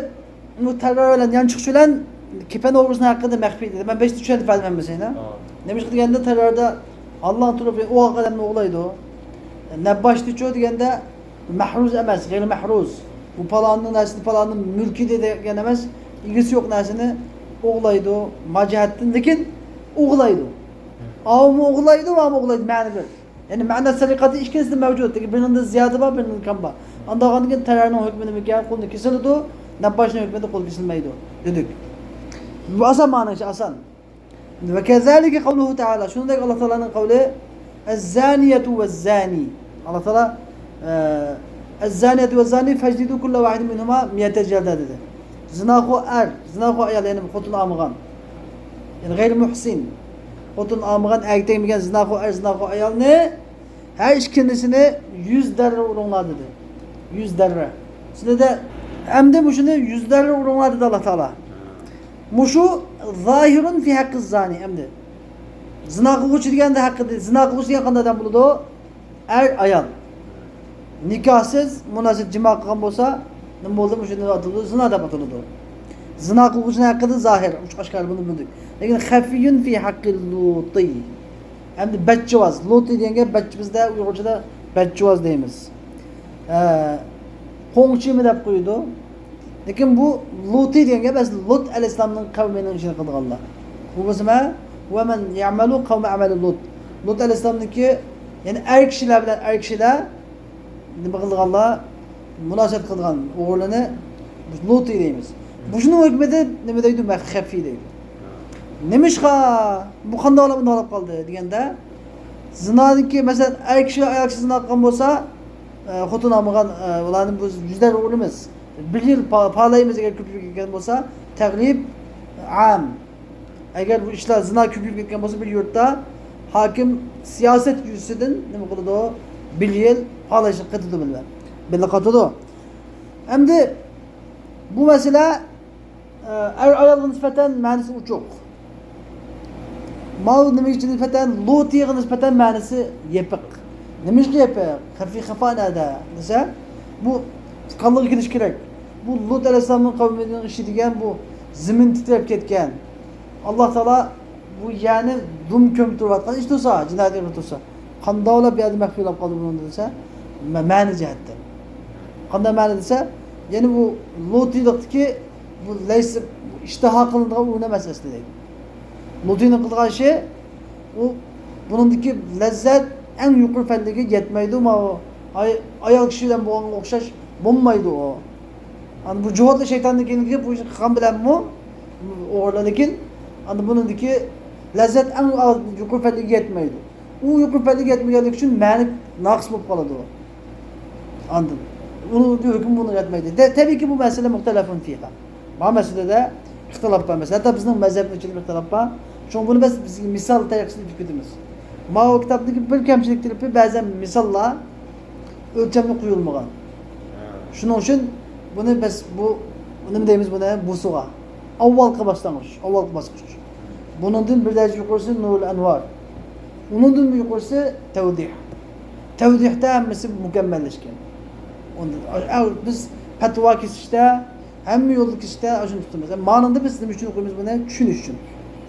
bu tarrar bilan janchuqchi bilan kepan o'g'risining haqida maxfi deydi. Men 5 ta tushunib ifodalamayman sizga. Nima deganda tarrarda Allah'ın tarafı o hakikaten ne olaydı o? Nebbaştı çoğu degende mahruz emez, gayri mahruz. Bu palanın nesli palanın mülki de gelemez. İlgisi yok nesini oğlaydı o. Macihettin lekin oğlaydı. Avmu oğlaydı ve avmu oğlaydı mani bir. Yani ma'na sarikatı ikisi de mevcut. Birinde ziyade var, birinde kam var. Andağın ki terörün hükmünü mükemmel kolunu kesildi o. Nebbaşın hükmünde kol kesilmeydi o. Dedik. Bu asan manası asan. Ve kezalike kavluhu Teala. Şunu da Allah Teala'nın kavli Ez-zaniyetu ve-z-zani. Allah Teala Ez-zaniyetu ve-z-zani feclidu kulle vahidin minhuma miyete celda dedi. Zinahu er, zinahu ayal yani kutun amıgan. Yani gayri muhsin. Kutun amıgan erkekten zinahu er, zinahu ayal ne? Her işkindisini 100 derre urunlar dedi. 100 derre. Şimdi de hem de bu şunu 100 derre urunlar dedi Allah Teala. Muşu zahirun fi hakkı zani emdi. Zina kılıcı diyen de hakkı değil. Zina kılıcı diyen kandadan buludu. Er ayal. Nikahsız, münasip cima kılgan olsa ne oldu? Muşu ne atıldı? Zina da atıldı. Zina kılıcının hakkı da zahir. Uç aşkar bunu bulduk. Lakin hafiyun fi hakkı luti. Emdi beccivaz. Luti diyen becc bizde Uygurca'da beccivaz deyimiz. Koңçı mı dep koydu? Lakin bu Luti diyen gap aslında Lut aleyhisselam'ın kavminin içine kıldı Allah. Bu bizime ve men ya'malu kavme ameli Lut. Lut aleyhisselam'daki yani er kişiler bilen er kişiler ne kıldı Allah münasebet kılgan oğulunu Luti deyimiz. Bu şunun hükmeti ne deydi ben hafi deydi. Nemiş ha bu kanda alıp kaldı degende zinadaki mesela er kişi ayaksız zina kılgan olsa hutun amıgan ulanın bu yüzler oğlumuz bir yıl pahalayımız eğer küplük etken olsa teglib am. Eğer bu işler zina küplük etken olsa bir yurtta hakim siyaset yüzünden ne kıldı o? Bir yıl pahalayışlık katıdı bilmem. Belli katıdı. Hem de bu mesela ayalın nispeten manisi uçuk. Mal demek nispeten Luti'ye nispeten manisi yepik. Demiş ki yepik. Hafi hafa nada. Mesela bu kanlık gidiş gerek. Bu Lut aleyhisselamın kavminin işi diyen bu zemin titrep ketken. Allah Teala bu yani dum kömtür vatkan işte olsa cinayet yapılırsa. Kanda ola bir adı mekfil olup kaldı bunun dese mani cihette. Kanda mani dese yani bu Lut'u ki bu leysi iştaha kılındığı uğuna meselesi değil. Lut'un kıldığı şey o bunundaki lezzet en yukarı fendeki yetmeydi ama ayal kişiden bu onun okşaş bulmaydı o. Yani bu cuhatlı şeytandaki bu kan bilen mu oğurladıkin yani bunundaki lezzet en yukarı fendeki yetmeydi. O yukarı fendeki yetmeyecek için mani naks bulup kaladı o. Anladın? Onun hüküm bunu yetmeydi. Tabii ki bu mesele muhtelefun fiha. Bu meselede ihtilaf var mesela. Hatta bizim mezhebin içinde ihtilaf var. Çünkü bunu biz misal tayaksız fikrimiz. Ma o kitaptaki bir kemçiliktir bazen misalla ölçemli koyulmagan. Şunun için bunu biz bu ne deyimiz buna busuğa. Avvalki başlangıç, avvalki basqıç. Bunun bir derece yukarısı Nurul Envar. Onun bir yukarısı tevdih. Tevdihte hemmesi mükemmelleşken. Biz petva kesişte hem yolu kesişte acın tutmaz. Manında biz için okuyumuz buna düşünüş için.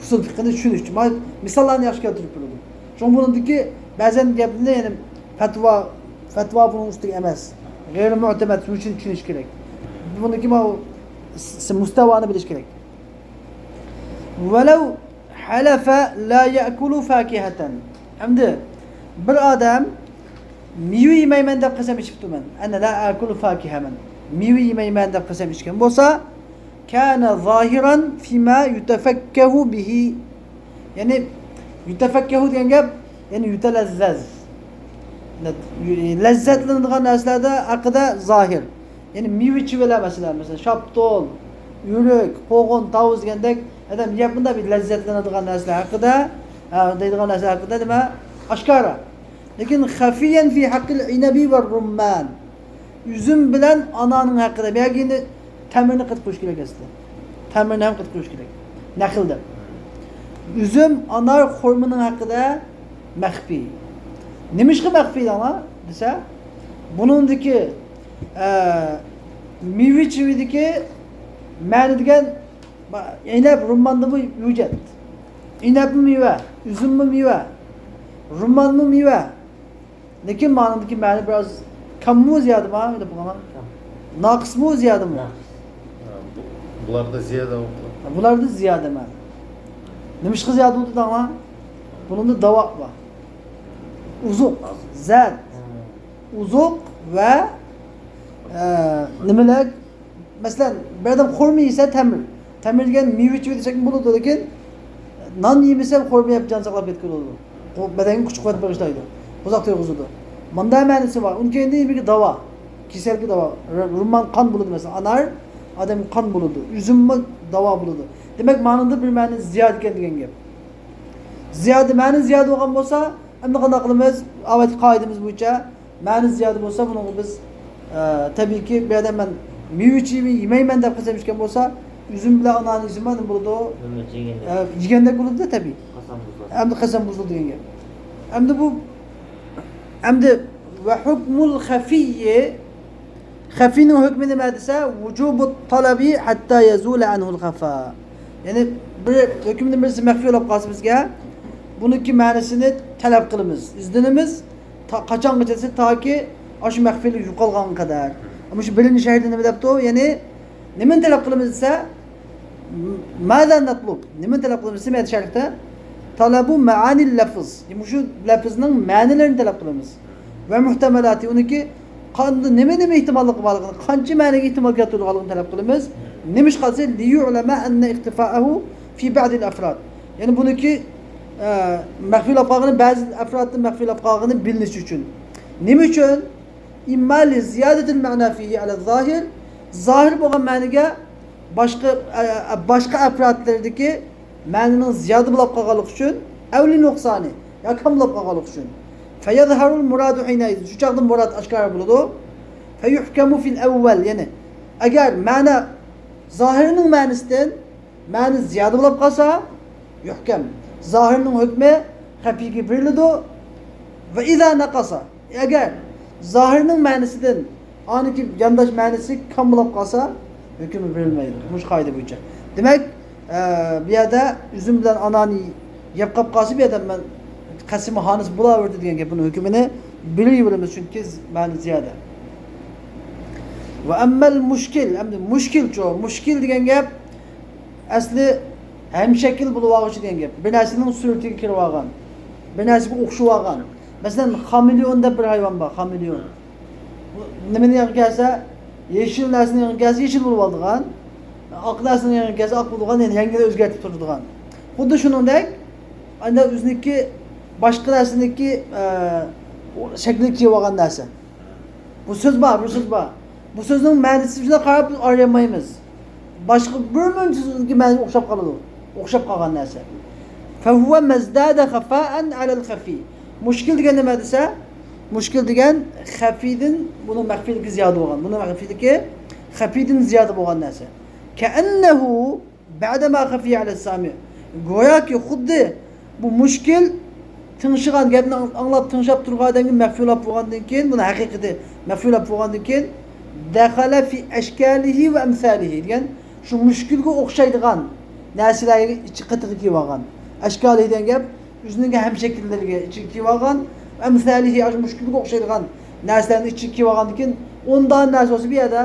Usul fıkhını düşünüş için. Misallarını yaş getirip durdu. Çünkü bunundaki bazen gapında yani fetva bunun üstü emez. Gayri mu'temet bunun için düşünüş gerek. Bunundaki mustavanı biliş gerek. Velev halefe la ye'kulu fakiheten. Hem de bir adam meyve yemeği mende kısem içipti men. Ene la akulu fakihe men. Meyve yemeği mende kısem içken. Bosa kana zahiran fima yutefekkehu bihi. Yani yutefekkehu diyen gap yani yutelezzez. Lezzetlendiğin nesnede akıda zahir. Yani meyve çiveler mesela şaptol, yürük, koğun, tavuz gendek adam yapında bir lezzetlendiğin nesne akıda deydiğin nesne akıda deme aşkara. Lakin hafiyen fi hakkil inabi ve rumman. Üzüm bilen ananın hakkında. Belki temirini kıt koş gerek aslında. Temirini hem kıt koş gerek. Nakildir. Üzüm anar hormonun hakkında mehfi. Nemiş ki mehfi ama dese bunundaki meyve çivideki mani degen inep rummanda bu yücet. İnep mi meyve? Üzüm mü meyve? Rumman mı meyve? Lekin manındaki mani biraz kam mı ziyade mi? Öyle bu ama. Nakıs mı ziyade mi? Bularda ziyade oldu. Bularda ziyade mi? Nemiş ki ziyade oldu da ama? Bunun da davak var. Uzuk, zat. Uzuk ve nimeler? Mesela bir adam xurma yese temir. Temir degan meyve çivi desek buludu lekin nan yemese xurma yapacağını saqlab ketken oldu. O bedenge kuch quvvat bag'ishlaydi. Uzoq turg'izadi. Bunda ma'nosi bor. Unga endi bir davo. Kasalga davo. Rumman qon bo'ladi mesela. Anar adam qon bo'ladi. Uzummi davo bo'ladi. Demak ma'noda bir ma'no ziyod ekan degan gap. Ziyod ma'no ziyod bo'lgan bo'lsa, endi qanday qilamiz? Avvalgi qoidamiz bo'yicha ma'no ziyod bo'lsa, buni biz tabiiyki bu yerda men meyve chiymi yemayman deb qilsam bo'lsa, üzüm bilan anani üzüm nima bo'ladi? Yeganda bo'ladi tabiiy. Endi qasam buzildi degan gap. Endi bu endi ve hukmul xafiyyi xafinin hükmü nima desa vujubut talabi hatta yazula anhul xafa. Yani bir hükmünün birisi maxfiy olib qolsa bizga buniki ma'nosini talab qilamiz, izlanamiz qachongacha toki shu maxfiylik yo'qolgan qadar. Ama şu birinci şehirde nima debdi? Yani nimani talab qilamiz desa madan natlub. Nimani talab qilamiz desa sharhda talabu ma'anil lafz. Yani şu lafzning ma'nilarini talab qilamiz. Ve muhtemelati uniki qanday nima ehtimollik borligini, qancha ma'naga ehtimol keltirganligini talab qilamiz. Nimish qilsa li yu'lama anna ikhtifa'ahu fi ba'd al-afrad. Yani buniki maxfiy qolgani ba'zi afrodning maxfiy qolgani bilinish uchun. Nima uchun? İmma li ziyadatil ma'na fihi ala zahir. Zahir bo'lgan ma'niga boshqa afrodlardagi ma'nining ziyoda bo'lib qolganligi uchun avli nuqsoni yoki kam bo'lib qolganligi uchun. Fayadharul muradu hinayz. Shu chaqda murad oshkora bo'ladi. Fayuhkamu fil awwal. Yani agar ma'na zahirining ma'nisidan ma'ni ziyoda bo'lib qolsa, yuhkam. Zahirining hukmi xafiyga beriladi ve iza naqasa. Agar zahirining ma'nisidan aniki yandash ma'nisi kam bo'lib qolsa, hukmi berilmaydi. Bu qoida bo'yicha. Demak, bu yerda üzüm bilan anani yeb qolib qolsa, bu yerda men qasimi hanis bo'laverdi degan gap. Buni hukmini bilaveramiz chunki ma'ni ziyoda. Ve emmel mushkil, endi mushkilcho, mushkil degan gap asli hem şekil buluvağıcı degan gap. Bir narsaning suratiga kirib olgan. Bir narsaga o'xshab olgan. Masalan, xameleon deb bir hayvon bor, xameleon. Nimani yangi kelsa, yeşil narsaning yangi kelsa yeşil bo'lib oldigan, oq narsaning yangi kelsa oq bo'lgan, yani yangidan o'zgartib turadigan. Xuddi shuningdek, anda o'ziniki boshqa narsaniki shakliga kelib olgan narsa. Bu so'z bor, bu so'z bor. Bu so'zning ma'nosini qarab o'ylamaymiz. Başka bir mümkünki ma'noga o'xshab qoladi. O'xshab qolgan narsa. Fa huwa mazdada khafa'an 'ala al-khafi. Mushkil degan nima desa? Mushkil degan xafiydan buni maxfiyligi ziyoda bo'lgan. Buni maxfiyligi xafiydan ziyoda bo'lgan narsa. Ka'annahu ba'da ma khafiya 'ala as-sami. Go'yoki xuddi bu mushkil tingshigan gapni anglab tingshab turgandan keyin maxfiylab bo'lgandan keyin buni haqiqati maxfiylab bo'lgandan keyin dakhala fi ashkalihi va amsalihi degan shu mushkulga o'xshaydigan narsalarga ichi qitiq kelib olgan. Ashkalihi degan gap o'zining ham shakllariga ichi kelib olgan, amsalihi shu mushkulga o'xshaydigan narsalarni ichi kelib olgandan keyin ondan narsa bo'lsa bu yerda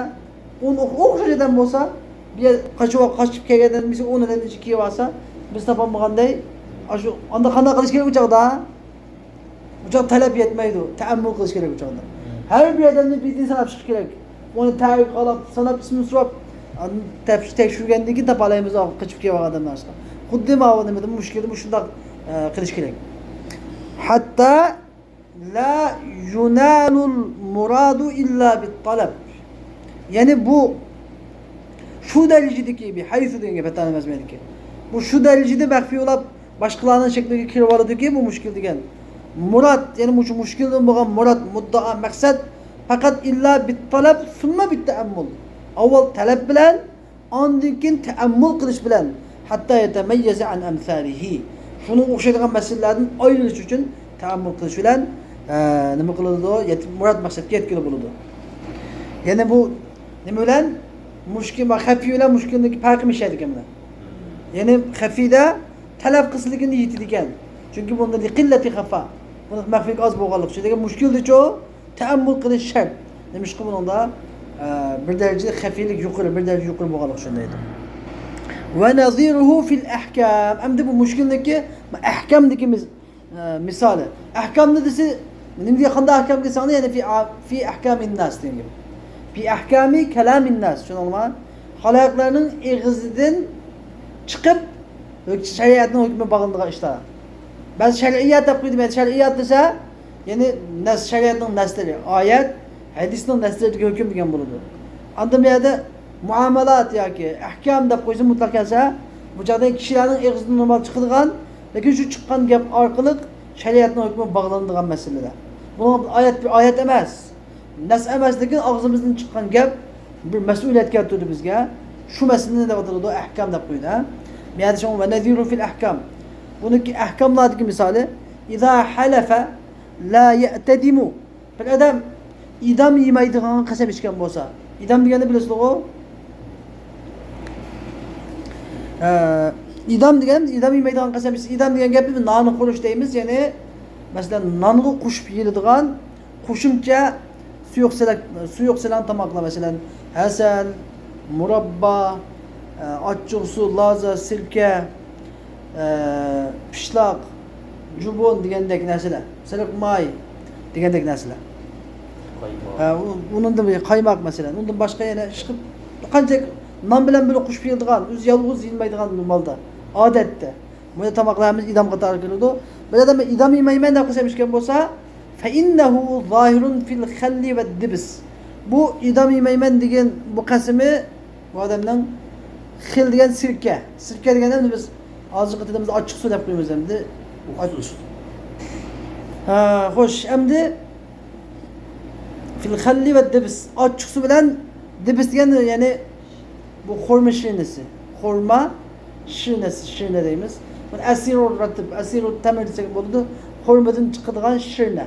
uni o'xshagan bo'lsa, bu yer qochib kelgandan misol o'nidan ichi kelib olsa, biz topolmaganday shu onda qanday qilish kerak o'chaqda? O'chaq talab yetmaydi, ta'ammul qilish kerak o'chaqda. Har bir odamning bidin sanab chiqish kerak. Onu tarif qilib, sanab ismini so'rab, tekshirgandan keyin topalaymiz, qochib kelgan odamlar. Xuddi mana nimada mushkulni shunday qilish kerak. Hatta la yunalul muradu illa bit talab. Yani bu şu derecedeki bir haysu degan gap tanimaz meniki. Bu şu derecede maxfiy olib boshqalarning shakliga kirib oladiki, bu mushkul degan. Murad, yani bu mushkuldan bo'lgan murad, muddaa, maqsad fakat illa bit talab, summa bit taammul. Avval talab bilan, ondan keyin taammul qilish bilan hatta yatamayyaza an amsalihi. Shuni o'xshaydigan masalalardan ayrilish uchun taammul qilish bilan nima qiladi? Murad maqsadga yetkazib bo'ladi. Yani bu nima bilan mushkil va xafiy bilan mushkilniki farqi nima ekan bunda? Yani xafiyda talab qilishligini yetadigan. Chunki bunda qillati xafa. Buni maxfiylik oz bo'lganligi uchun degan mushkuldichu taammul qilish shart. Demişki bununda bir derece xafiylik yuqori, bir derece yuqori bo'lganligi uchun deydi. Ve naziruhu fil ahkam. Endi bu mushkuldagi ahkam degimiz misali. Ahkam ne dese nima degan qanday ahkam desang yani fi ahkamin nas degan. Fi ahkami kalamin nas. Tushunolma? Xaloqlarning eg'izidan chiqib shariatning hukmi bag'indigan ishlar. Ben şer'iyat deb qo'ydim. Şer'iyat desa, ya'ni nas shariatning naslari, oyat, hadisning naslariga hukm degan bo'ladi. Anda bu yerda muomalat yoki ahkam deb qo'ysa mutlaq kelsa, bu joyda kishilarning og'zidan normal chiqadigan, lekin shu chiqqan gap orqali shariatning hukmi bog'lanadigan masalalar. Bu oyat emas, nas emas, lekin og'zimizdan chiqqan gap bir mas'uliyat keltirdi bizga. Shu masalani deb ataladi, ahkam deb qo'ydi. Bu yerda shun va naziru fil ahkam. Bununki ahkamlardaki misali İza halefe la ye'tedimu. Bir adam idam yemaydigan qasam ichgan bo'lsa, idam degani bilasizmi o? İdam yemaydigan qasam ichsa, idam degan gapi nonni qurish deymiz, ya'ni masalan nonga qo'shib yeyiladigan qo'shimcha suyuqsilan tamoqlar, masalan asal, murabba, achchiq suv, laza, sirka, pishloq, jubon degandek narsalar, sariq may degandek narsalar. Undan qaymoq masalan, undan boshqa yana chiqib qancha non bilan birga qo'shib yeyiladigan, o'zi yolg'iz yeyilmaydigan normalda, odatda. Buni tamoqlarimiz idam qatori keladi. Bir odam idam yemayman deb qilsa ishgan bo'lsa, fa innahu zohirun fil khalli va dibs. Bu idam yemayman degan bu qasmi bu odamning xil degan sirka. Sirka deganda biz azıcık etimiz açık su deb qo'yamiz endi. Xo'sh, endi fil khalli va dibs. Açık su bilan dibs degan ya'ni bu xurma shinasi. Xurma shinasi, shina deymiz. Buni asirul ratib, asirul tamir desak bo'ladi. Xurmadan chiqadigan shina.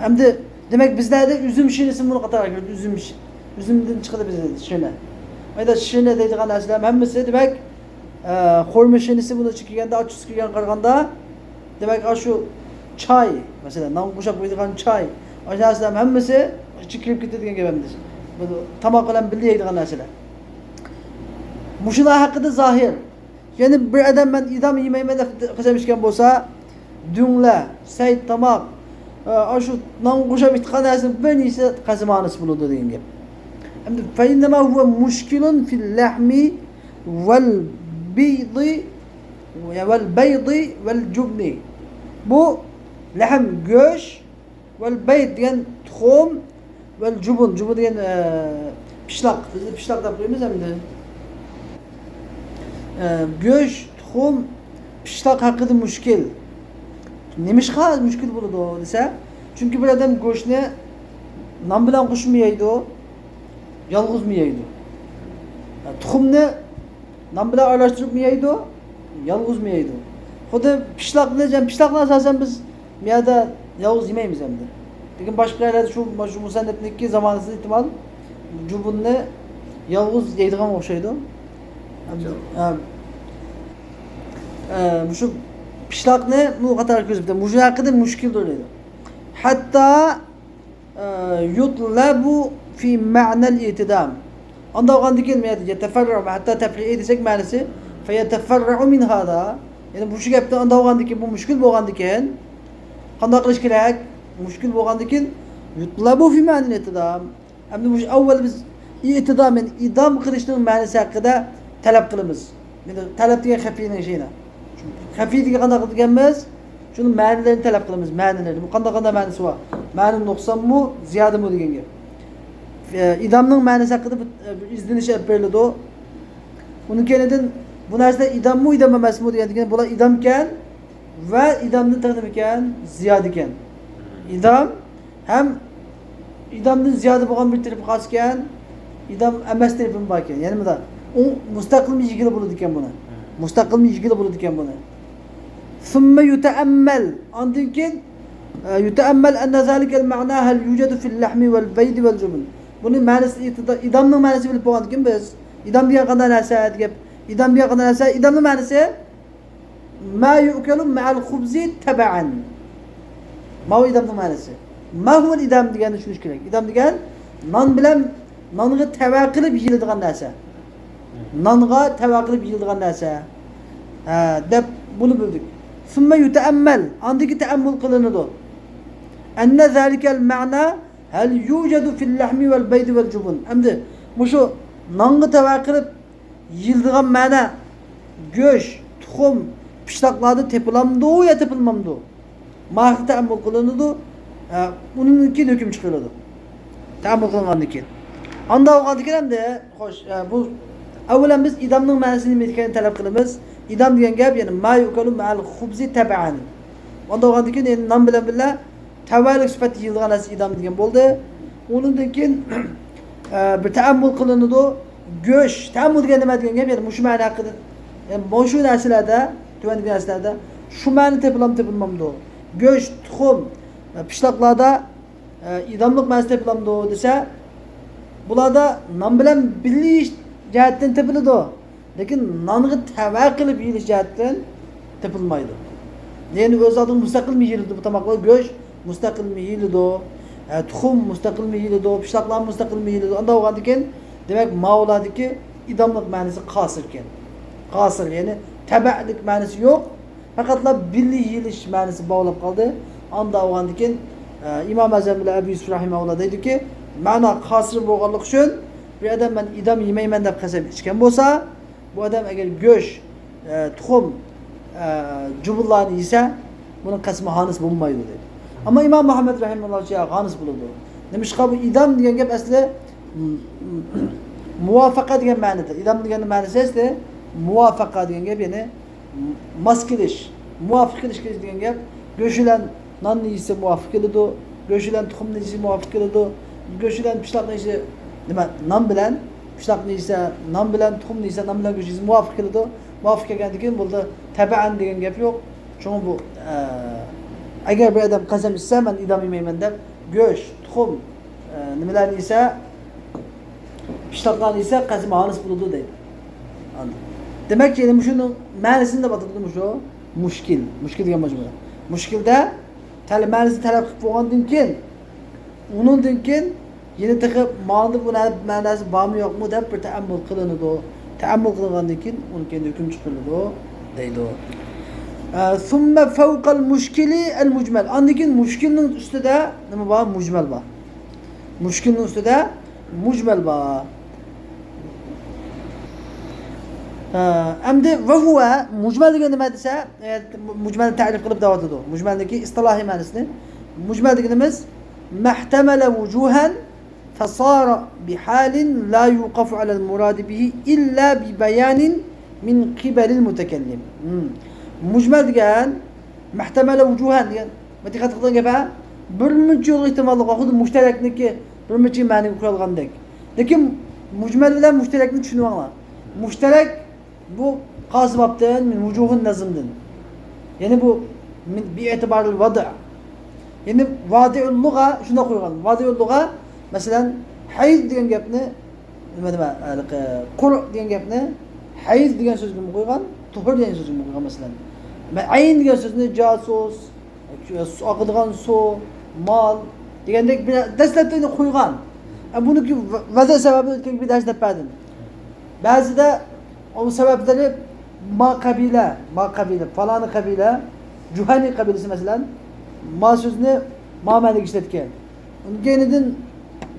Endi demak bizlarda üzüm shinasi buni qator kirdi. Üzümdan chiqadi bizda shina. Mayda shina deydigan narsalar hammasi demak xurma shinasi buni chiqganda, ochib chiqgan qaraganda demak shu choy, masalan, non qo'shib qo'yadigan choy, o'sha narsalar hammasi chiqib ketadigan gapimiz. Bu tamoq bilan birga yeydigan narsalar. Mushular haqida zohir. Ya'ni bir odam men idam yemayman deb qilishgan bo'lsa, dungla, sayt tamoq, shu non qo'shib itgan narsa bir necha qazimonisi bo'ladi degan gap. Endi fa innama huwa mushkilun fil lahmi wal biydi vel beydi vel cubni. Bu lahm go'sh vel beyd degan tuxum vel jubun degan pishloq. Biz pishloq deb qo'yamiz endi. Go'sh, tuxum, pishloq haqida mushkil. Nimishqa mushkil bo'ladi desa? Chunki bir odam go'shtni non bilan qo'shib yeydi, yolg'iz yeydi. Tuxumni non bilan aralashtirib yeydi, yolg'iz yeydi. Xuddi pishloqni asosan biz miyada yolg'iz yemaymiz endi. Lekin boshqa yerlarda shu musannifniki zamonasida ehtimol jubunni yolg'iz yeydigan o'xshaydi. Shu pishloqni bu qator ko'rsatdi. Mush haqida mushkildir dedi. Hatta yutlabu fi ma'na al-i'tidam. Anda o'qandan keyin yatafarra hatta tafri'i desak ma'nosi fa yatafarra'u min hada. Ya'ni bu shu gapda anda o'qandan keyin bu mushkil bo'lgandan keyin qanday qilish kerak? Mushkil bo'lgandan keyin yutlabu fi ma'na al-i'tidam. Endi bu avval biz i'tidam, yani idam qilishning ma'nosi haqida talab qilamiz. Endi talab degan xafiyning sheyini. Xafiy degan qanday qilganmiz? Shuni ma'nilarini talab qilamiz, ma'nilarini. Bu qanday ma'nosi bor? Ma'ni nuqsonmi, ziyodami degan gap. İdamning ma'nosi haqida izlanish olib beriladi. Uni kenidan bu narsa idammi, idam emasmi degan bular idam ekan va idamdan taqdim ekan, ziyod ekan. İdam ham idamdan ziyod bo'lgan bir taraf xos ekan, idam emas tarafi bor ekan. Ya'ni bunda u mustaqil yigili bo'ladi ekan buni. Mustaqil yigili bo'ladi ekan buni. Thumma yuta'ammal. Ondan keyin yuta'ammal anna zalika al-ma'na hal yujadu fil lahmi wal bayd wal jubn. Buni ma'nosi idamning ma'nosi bilib bo'lgandan keyin biz idam degan qanday narsa deb idam degan qanday narsa? Idamning ma'nosi ma yu'kalu ma'al khubzi tab'an. Mavu idamning ma'nosi. Mahvul idam deganni tushunish kerak. Idam degan non bilan nonga tava qilib yeyiladigan narsa. Nonga tava qilib yeyiladigan narsa. Deb bunu bildik. Summa yuta'ammal. Andiki ta'ammul qilinadi. Anna zalikal ma'na hal yujadu fil lahmi wal bayd wal jubun. Endi mushu nonga tava qilib yeyiladigan ma'na go'sht, tuxum, pishloqlarda tepilamdi yo tepilmamdi. Mahv ta'ammul qilinadi. Bunun keyin hukm chiqariladi. Ta'ammul qilingandan keyin. Anda olgandan keyin hamda xo'sh, bu avvalan biz idamning ma'nosini bilishni talab qilamiz. İdam degan gap, ya'ni ma yukalu ma'al khubzi tab'an. Onda olgandan keyin endi non bilan birga tavallik sifatida yeyilgan narsa idam degan bo'ldi. Undan keyin bir ta'ammul qilinadi. Go'sht, ta'ammul degan nima degan gap, ya'ni shu ma'no haqida, ya'ni shu narsalarda, tuvandagi narsalarda shu ma'no tepilmamdi. Go'sht, tuxum, pishloqlarda idamlik ma'nosi tepilmamdi desa, bularda non bilan bilish jihatdan tepiladi. Lekin nonga tava qilib yeyilish jihatdan tepilmaydi. Yani o'z oldiga mustaqil yeyiladi bu tamoqlar, go'sht mustaqil yeyiladi, tuxum mustaqil yeyiladi, pishloqlar mustaqil yeyiladi. Unda bo'lgandan keyin demak mavladiki idamlik ma'nosi qosir ekan. Qosir, ya'ni tabalik ma'nosi yo'q, faqatla billi yeyilish ma'nosi bog'lab qoldi. Unda bo'lgandan keyin Imom Azam bilan Abu Yusuf rahimahulloh deydiki, ma'no qosir bo'lganligi uchun bir odam men idam yemayman deb qasam ichgan bo'lsa, bu adam eğer go'sht, tuxum, jubullarni yesa, bunun qasmi hanis bo'lmaydi dedi. Ama İmam Muhammed rahimahulloh hanis bo'ladi. Nimishqa bu idam degan gap asli muvafaqa degan ma'noda. Idam degan ma'nosi esa muvafaqa degan gap, ya'ni mos kelish, muvofiq kelish degan gap. Go'sht bilan nonni yesa muvofiq keladi, go'sht bilan tuxumni yesa muvofiq keladi, go'sht bilan pishloqni yesa nima non bilan pishloqni yesa, non bilan tuxumni yesa, non bilan go'sht yesa muvofiq keladi. Muvofiq kelgandan keyin bo'ldi tabaan degan gap yo'q. Chunki bu agar bir odam qasam ichsa, men idam yemayman deb go'sht, tuxum nimalarni yesa, pishloqlarni yesa qasmi halis bo'ladi deydi. Demak, yani shuni ma'nosini deb atadi shu mushkil. Mushkil degan majmua. Mushkilda ma'nosini talab qilib bo'lgandan keyin, undan keyin yine takıp mağdur bu ma'nosi bormi yo'qmi deb bir ta'ammul qilinadi. Ta'ammul qilingandan keyin uni keyin hukm chiqariladi deydi. Summa fawqal mushkili al mujmal. Andan keyin mushkilning ustida nima bor? Mujmal bor. Mushkilning ustida mujmal bor. Endi va huwa mujmal degan nima desa, mujmalni ta'rif qilib davom etadi. Mujmalniki istilohiy ma'nosini. Mujmal deganimiz mahtamala wujuhan فصار بحال لا يوقف على المراد به إلا ببيان من قبل المتكلم. مجمل ديان محتمل وجوها ديان ما تقدر تقول كيف برمجي احتمال قاخذ مشترك نكي برمجي معنى كل عندك لكن مجمل لا مشترك شنو والله مشترك bu قاسبابتن من وجوه النظمدن يعني bu من باعتبار الوضع يعني واضع اللغة شنو قويغان واضع اللغة مثلا hayz degan gapni nima qur degan gapni hayz degan so'zga qo'ygan, tuhur degan so'zga qo'ygan masalan. Ayn degan so'zni josus, oqadigan suv, mol degandek dastlabda qo'ygan. Buniki vaza sababi o'tgan bir dars tapadim. Ba'zida o sabablari ma qabila, falani qabila, Juhani qabilasi masalan, ma so'zni ma ma'noga ishlatgan. Undan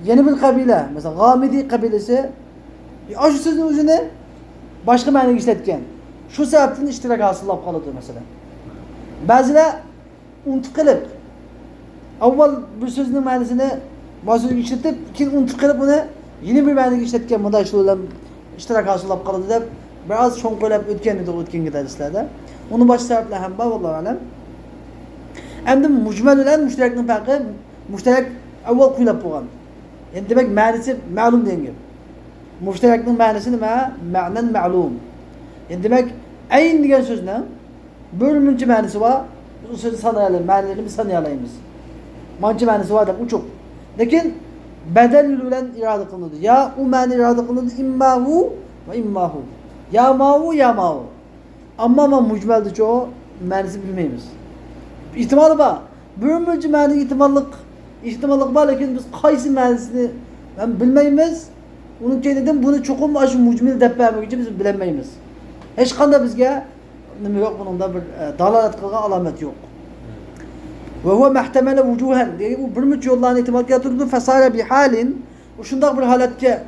yeni bir kabile, mesela Ghamidi kabilesi, şu sözün özünü başka ma'noga ishlatgan. Shu sababdan ishtirok hosilab qoladi mesela. Ba'zilar unutib qilib, avval bir so'zning ma'nosini boshqa ishlatib, keyin unutib qilib uni yeni bir ma'noga ishlatgan, bunda shu bilan ishtirok hosilab qoladi deb biroz cho'nqilab o'tgan edi o'tgangi darslarda. Uni boshqa sabablar ham bor, vallohu alam. Endi mujmal bilan mushtarakning farqi, mushtarak avval qo'yilib qo'ygan. Yani demek ma'nosi ma'lum degan. Mushtarakning ma'nosi nima? Ma'nan ma'lum. Yani demek ayn degan so'zni bo'lmuncha ma'nosi bor. Bu so'zni sanaylik, ma'nolarini sanayolamiz. Mancha ma'nosi bor deb uchuq. Lekin badal bilan iroda qilinadi. Ya u ma'ni iroda qilinadi immahu va immahu. Ya ma'u ya ma'u. Ammo men mujmalda cho ma'nosini bilmaymiz. Ehtimoli bor. bir mani ihtimallık var lekin biz qaysi ma'nosini ben bilmaymiz. Onun keynidan buni çoxum aşı mucmil deb bermoqchi biz bilmaymiz. Hech qanday bizga nima yo'q buningda bir dalolat qilgan alomat yo'q. Ve huve muhtemele vucuhen yani bu bir müç yollarını ihtimal getirdi fesare bi halin şundak bir haletke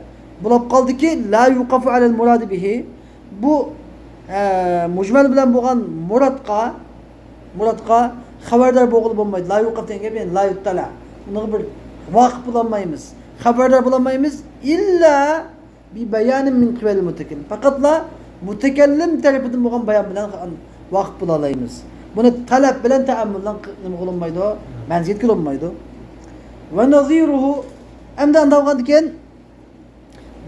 bulap kaldı ki la yuqafu alel murad bihi bu mucmel bilen boğan muradqa haberdar boğulup olmaydı. La yuqaf denge ben la yuttala. Bunu bir vakıf bulamayız. Haberdar bulamayız illa bi beyanin min kıvel mutekellim. Fakat la mutekellim tarafından boğan bayan bilen vakıf bulamayız. Bunu talep bilen teammülden kılınmaydı o. Menziyet kılınmaydı. Ve naziruhu emden davgan diken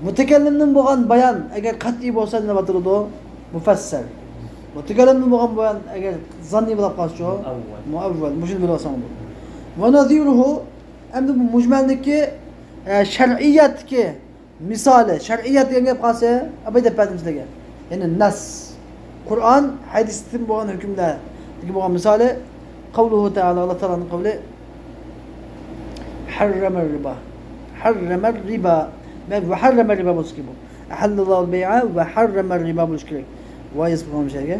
mutekellimden boğan bayan eğer kat'i olsa ne batırdı o? Mufessel. Mutekellimden boğan bayan eğer zanni bulap kalsa o? Muavvel. Muşil bir olsa bu. Ve naziruhu emden bu mucmeldeki şer'iyyat ki misale şer'iyyat yenge kalsa abide pedimizde yani nas Kur'an hadistin boğan hükümler bu misali kavluhu Teala Allah Teala'nın kavli harramer riba ve harramer riba muskibu ahallallahu bey'a ve harramer riba muskibu ve yasbuhum şeyge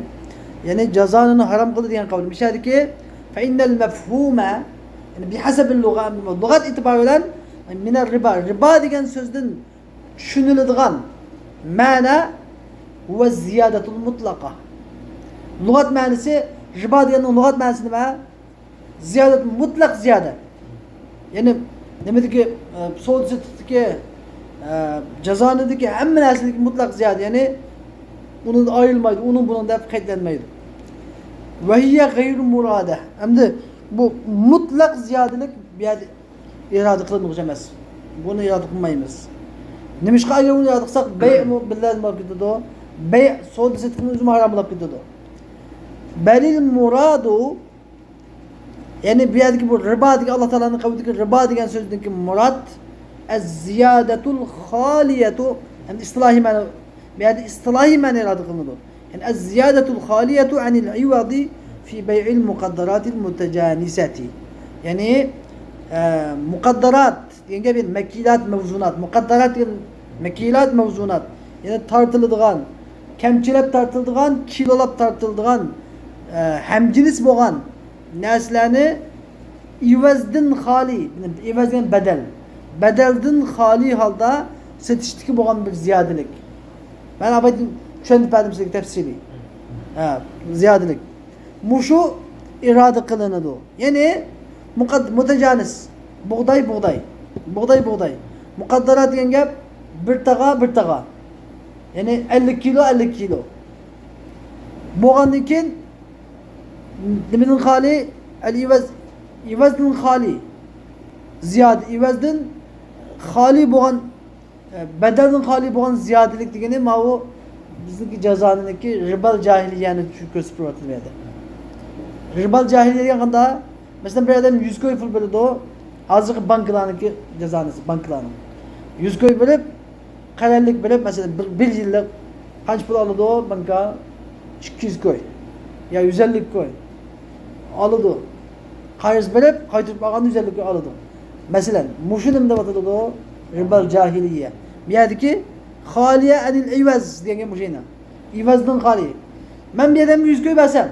yani cezanını haram kıldı diyen kavli misali ki fe innel mefhume yani bihasebil lugat itibarıyla minel riba diyen sözden düşünülüdüğün mana ve ziyadetul mutlaka lugat manası riba diyenin lugat manası ne? Ziyadet mutlak ziyade. Yani demek ki soğudaki cezanedeki hem menasındaki mutlak ziyade yani onun ayrılmaydı, onun bunun da kaydetmeydi. Ve hiye gayru murade. Hem de bu mutlak ziyadelik bir yerde irade kılınmak emez. Bunu irade kılmayımız. Nemiş ki ayrı bunu irade kılsak bey mu billahi markette do. Bey soğudaki üzüm haram markette do. Belil muradu yani bir yerdeki bu riba diye Allah Teala'nın kavlindeki riba diyen sözdeki murad ez-ziyadetul haliyetu yani istilahi mani bir yerde istilahi mani irade kılınır. Yani ez-ziyadetul haliyetu anil ivadi fi bey'il mukaddaratil mutecaniseti yani mukaddarat yani bir mekilat mevzunat mukaddarat yani mekilat mevzunat yani tartılıdığan kemçilep tartılıdığan kilolap tartılıdığan hemcinis boğan neslerini ivezdin hali ivezdin bedeldin hali halda satıştaki boğan bir ziyadelik ben abaydım şu anda paydım size tefsiri ziyadelik muşu irade kılınıdı yani mutecanis buğday mukaddarat yenge bir tağa yani 50 kilo boğan iken Demin hali ivezdin hali ziyade ivezdin hali boğan bedelin hali boğan ziyadelik degeni ma o bizdeki cezanındaki ribal cahiliyeni çünkü spiratilmeydi. Ribal cahiliye yanında mesela bir adam 100 koy pul böyle o azıcık bankalarındaki cezanısı bankalarının 100 koy böyle kararlık böyle mesela bir yıllık kaç pul aldı o banka 200 koy ya 150 koy alıdı. Hayız verip kayıtıp bakan güzellik alıdı. Mesela muşunum da batırdı o ribal cahiliye. Bir yerdeki haliye enil ivaz diye muşina. İvazdın hali. Ben bir adam 100 koy versem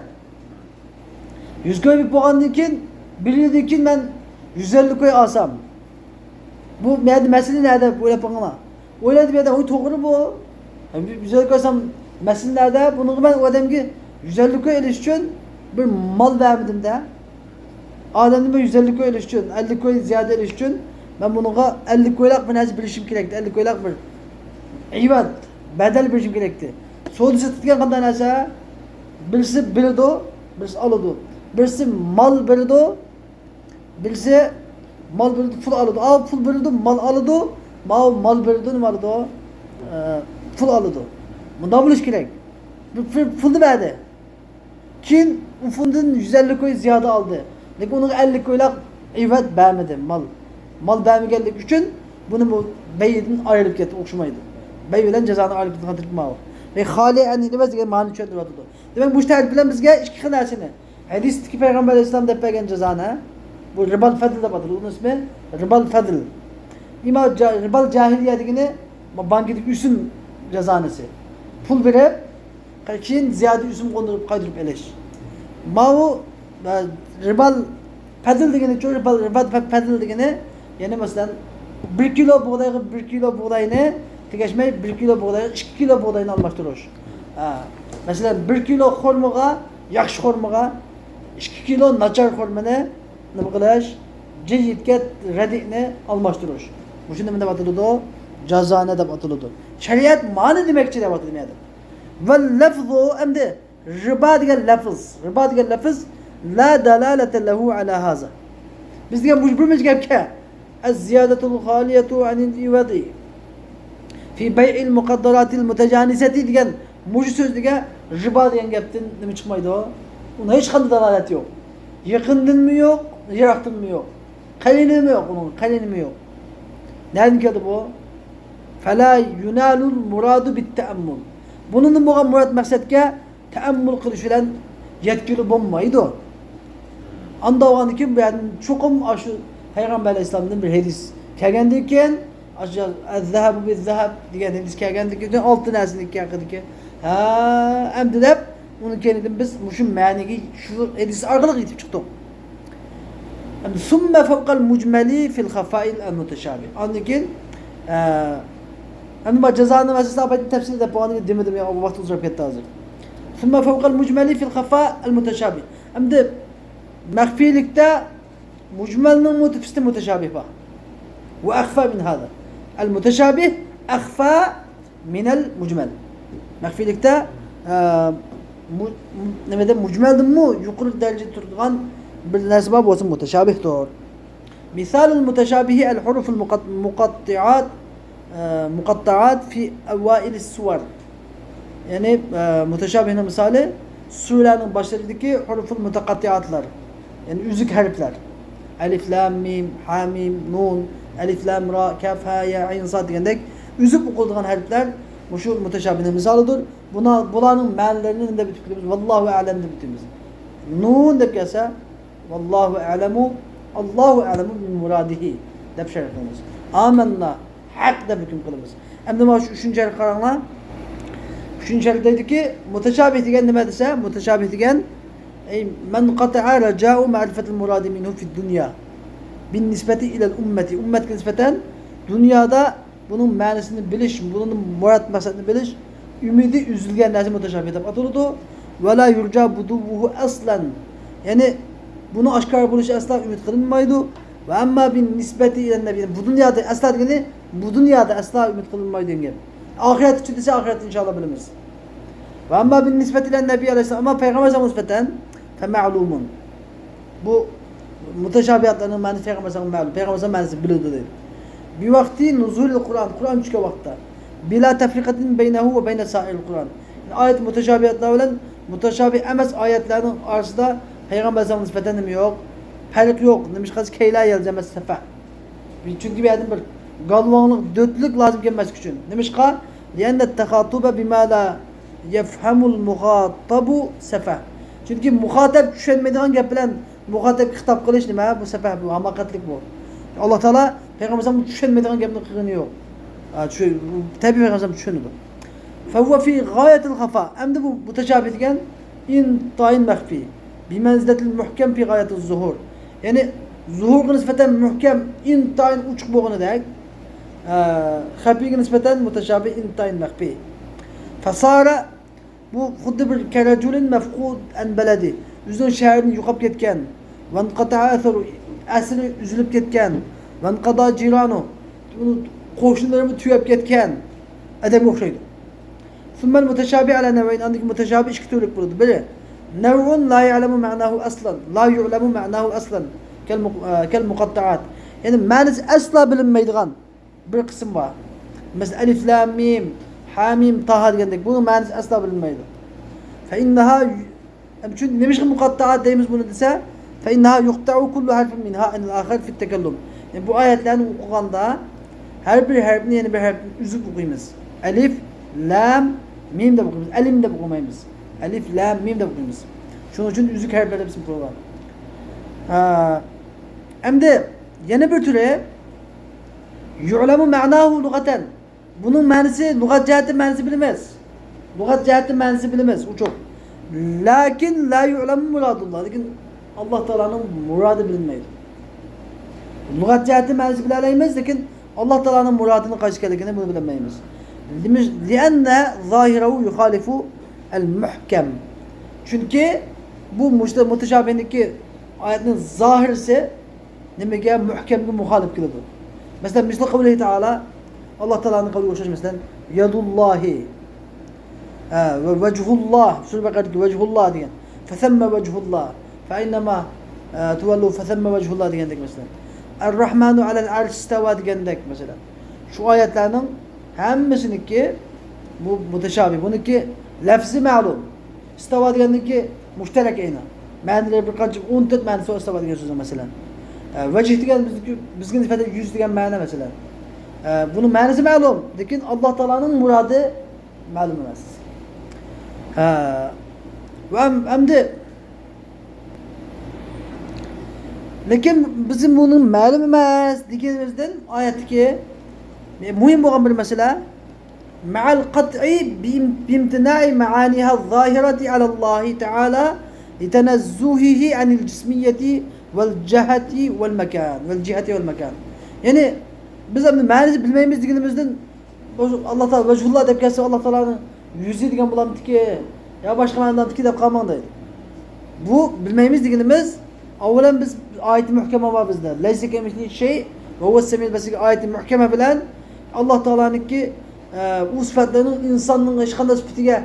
100 koy bir puan dikin bir dikin ben 150 koy alsam bu mesele nerede böyle puanla? Öyle bir adam o doğru bu. Yani 150 koysam mesele nerede? Bunu ben o adam ki 150 koy ilişkin bir mal vermedim de adamın ben 150 koy ilişkin 50 koy ziyade ilişkin ben bununla 50 koylak bir neyse bilişim gerekti 50 koylak bir eyvat bedel bilişim gerekti soğudu satırken kadar neyse birisi bilirdi birisi alırdı birisi mal bilirdi birisi mal bilirdi full alırdı full bilirdi mal alırdı mal bilirdi ne alırdı full alırdı bundan biliş gerek full verdi Kin ufundun 150 koy ziyade aldı. Lekin onun 50 koyla evet vermedi mal verme geldik için bunu bu beyden ayrılıp gitti okşumaydı. Bey bilen cezanı ayrılıp gitti hatırlama o. Ve hali en demez ki mani çöldür atıdı. Demek bu işler bilen bizge iki xil narsani. Hadisdeki Peygamber Aleyhisselam dep bergen cezanı Bu ribal fadl da batır. Onun ismi ribal fadl. Ribal cahiliye degini bankadaki üsüm cezanesi. Pul verip keyin ziyade üsüm kondurup kaydırıp eleş. Mavu ribal fadl degini çoğu ribal fadl degini yani mesela 1 kilo buğdayga 1 kilo buğdayını tegeşmey 1 kilo buğdayga 2 kilo buğdayını almashtırış. Mesela 1 kilo xormaga yaxshi xormaga 2 kilo nachar xormani nima qilish? Jiyitga radini almashtirish. Bu shunda nima deb ataladi? Jazona deb ataladi. Shariat ma'ni demakchi deb atalmaydi. Va lafzu endi riba degan lafz la dalalata lahu ala haza. Biz degan mujburmiz gapga az-ziyadatul ghaliyatu anil iwadi fi bay'il muqaddaratil mutajanisati degan muj so'zga riba degan gapdan nima chiqmaydi o? Unda hech qanday dalolat yo'q. Yaqindanmi yo'q, yiroqdanmi yo'q. Qalinimi yo'q uning, qalinimi yo'q. Nereden keldi bu? Fala yunalul muradu bit ta'ammul. Bunun bo'lgan murad maqsadga ta'ammul qilish bilan yetkili bo'lmaydi. Anda olgan kim bu yerdan cho'qim shu Payg'ambar alayhisolamdan bir hadis kelgandan keyin az-zahabu biz-zahab degan hadis kelgandan keyin oltin narsaniki haqidagi endi deb uni keyin biz shu ma'niga shu hadis orqali yetib chiqdik. ثم فوق المجمل في الخفاء المتشابه. Anlakin ama cezanın mesela ben tefsir de puanı demedim ya o vakti uzak etti hazır. ثم فوق المجمل في الخفاء المتشابه. Şimdi mehfilikte mucmelnin mutefiste muteşabih var. Ve akhfa min hada. El muteşabih akhfa minel mucmel. Mehfilikte ne de mucmeldin mu yukarı derece turduğun bir nesbab olsun muteşabihtir. Misalul muteşabihi el huruful mukattaat fi evvailis suvar. Yani muteşabihinin misali surelerin başlarındaki huruful mutakattiatlar. Yani üzük harfler. Elif, lam, mim, ha, mim, nun, elif, lam, ra, kaf, ha, ya, ayn, sad degandek üzük okulduğun harfler bu şu muteşabihinin misalıdır. Bunların meallerini de bitirdiğimiz vallahu alem de bitirdiğimiz. Nun de gelse vallahu a'lemu Allahu a'lemu bil muradihi deb şerhimiz. Amenna hak deb hüküm kılımız. Endi mana şu 3-nji ayet qaranglar. 3-nji ayet deydi ki muteşabih degan nima desa? Muteşabih degan men qata'a raja'u ma'rifatil muradi minhu fid dunya. Bin nisbeti ila'l ummeti. Ummetke nispeten dünyada bunun ma'nisini bilish, bunun murad maqsadini bilish ümidi üzülgen narsa muteşabih deb ataladi. Ve la yurca buduhu aslan. Yani bunu aşkar buluşu asla ümit kılınmaydı. Ve amma bin nisbeti ile nebi. Bu dünyada asla degeni bu dünyada asla ümit kılınmaydı degen. Ahiret için ise ahiret inşallah biliriz. Ve amma bin nisbeti ile nebi aleyhisselam ama peygamber zaman nispeten fe ma'lumun. Bu muteşabihatların manisi peygamber zaman ma'lum. Peygamber zaman manisi bilirdi değil. Bir vakti nuzulil Kur'an. Kur'an çıkıyor vakta. Bila tefrikatin beynehu ve beyne sa'il Kur'an. Yani ayet muteşabihatlar olan muteşabih emes ayetlerin arasında Peygamber zaman nispeten mi yok? Fark yok. Demiş kız keyla yelzemez sefa. Çünkü bir yerden bir galvanlık, dötlük lazım gelmez için. Demiş ki لِيَنَّ التَّخَاطُبَ بِمَا لَا يَفْهَمُ الْمُخَاطَبُ sefa. Çünkü muhatap düşünmediğin gap bilen muhatap hitap kılış nima? Bu sefa, bu hamakatlik bu. Allah Teala Peygamber zaman düşünmediğin gapni qilgani yo'q. Tabii Peygamber zaman düşünüdü. فَهُوَ فِي غَايَةِ الْخَفَا. Endi bu muteşabih degan intayin mehfi. Bimenziletil muhkem fi gayetil zuhur. Yani zuhur nispeten muhkem intayin uçuk boğunu dek. Hafiye nispeten muteşabih intayin mehfi. Fasara bu xuddi bir keraculin mefkud en beledi. Üzün şehrini yuqab ketken. Ve enqata'a etheru asli üzülüp ketken. Ve enqada ciranu qo'shnilarimiz tüyab ketken. Adamga o'xshaydi. Thumma al-mutashabih ala naw'ayn. Andaki mutashabih ikki turlik bo'ladi. Biri nev'un la ya'lemu ma'nahu aslan. La yu'lemu ma'nahu aslan. Kel muqatta'at. Yani ma'nisi asla bilinmaydigan bir qism var. Mesela alif lam mim, ha mim, taha degandek bunun ma'nisi asla bilinmaydi. Fa innaha çünkü nimish muqatta'at deymiz bunu desa, fa innaha yuqta'u kullu harfin minha anil akhar fi at-takallum. Yani bu ayetlerini o'qiganda her bir harfni yeni bir harfni üzüp o'qiymiz. Alif, lam, mim deb o'qiymiz. Alim deb o'qimaymiz. Alif, lam, mim deb o'qiymiz. Shuning uchun üzük harflar hepsi program. Endi yana bir türü yu'lamu ma'nahu lugaten. Bunun ma'nisi lug'at jihati ma'nisi bilinmez. Lug'at jihati ma'nisi bilinmez. U çok. Lakin la yu'lamu muradullah. Lekin Allah Teala'nın muradı bilinmeydi. Lug'at jihati ma'nisi bilalaymiz, lekin Allah Teala'nın muradını qaysi ekanligini bunu bilmaymiz. Li'anna zahirehu yukhalifu el-muhkem. Çünkü bu muteşabihindeki ayetin zahirisi nimaga muhkemga muhalif keladi. Mesela misli kavlihi Teala Allah Teala'nın kavliga o'xshash mesela yadullahi ve vechullah Sure Bakardagi vechullah degan. Fasamma vechullah fa innama tuvallu fasamma vechullah degandek mesela. Er-Rahmanu alel arsh istava degandek mesela. Şu ayetlerning hammasiniki bu muteşabih. Buniki lafzi ma'lum. İstava degandiki mushtarak ayna. Ma'nilari bir qancha 14 ma'nosi istava degan so'z mesela. Vecih degan bizga nisbatan yüz degan ma'no mesela. Bunun ma'nosi ma'lum, lekin Alloh taolaning murodi ma'lum emas. Va endi lekin bizim bunun ma'lum emas deganimizdan oyatdagi muhim bo'lgan bir masala ma'al qat'i bimtina'i ma'aniha az-zahirati 'ala Allah Ta'ala litanazzuhihi 'anil jismiyyati vel cihati vel mekan vel cihati vel mekan. Yani biz ma'nisi bilmaymiz deganimizdan Allah Taala vejhullah deb kelsa Allah Taola'ning yüzü degan bo'lamdiki yo boshqa ma'nodamdiki deb qolmang deydi. Bu bilmaymiz deganimiz avvalan biz oyat muhkama bor bizda. Laysa kamithlihi shay va huwas samiul basir oyati muhkama bilan Allah Taola'ningki u sifatlarning insonning hech qanday sifatiga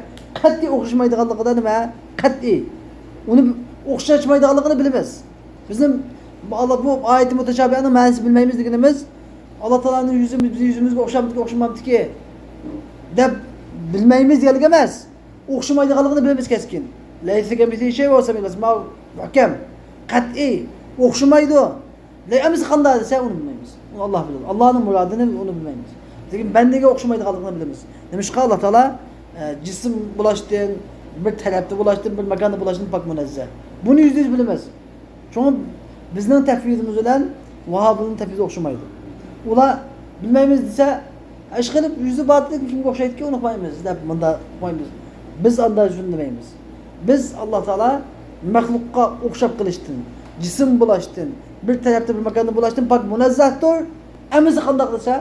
qat'iy o'xshamaydiganligidan nima? Qat'iy. Uni o'xshatmaydiganligini bilamiz. Bizim Allah bu ayet-i muteşabihanın ma'nosini bilmaymiz deganimiz Allah Taola'ning yüzü bizim yüzümizga o'xshamabdiki deb bilmaymiz deganlik emas. O'xshamaydiganligini bilamiz keskin. Laysa kamithlihi shay va huwas samiul basir. Muhkam, qat'iy, o'xshamaydi. Lekin qanday desa uni bilmaymiz. Uni Alloh biladi. Allohning murodini uni bilmaymiz. Lekin bandaga o'xshamaydiganligini bilamiz. Nimishqa Allah Taolo jism bo'lashdan, bir tarafda bo'lashdan, bir makonda bo'lashdan pok munazzah. Buni %100 bilamiz. Çünkü bizning tafvizimiz bilan Vahobning tafvizi o'xshamaydi. Ular bilmaymiz desa, ish qilib yuzi batli kimga o'xshaydi-ki, uni qo'ymaymiz deb bunda qo'yamiz. Biz anda shuni demaymiz. Biz Alloh taolo maxluqqa o'xshab qilishdan, jism bo'lashdan, bir tarafda bir makonda bo'lashdan pok munazzahdir. Amisi qandoq desa,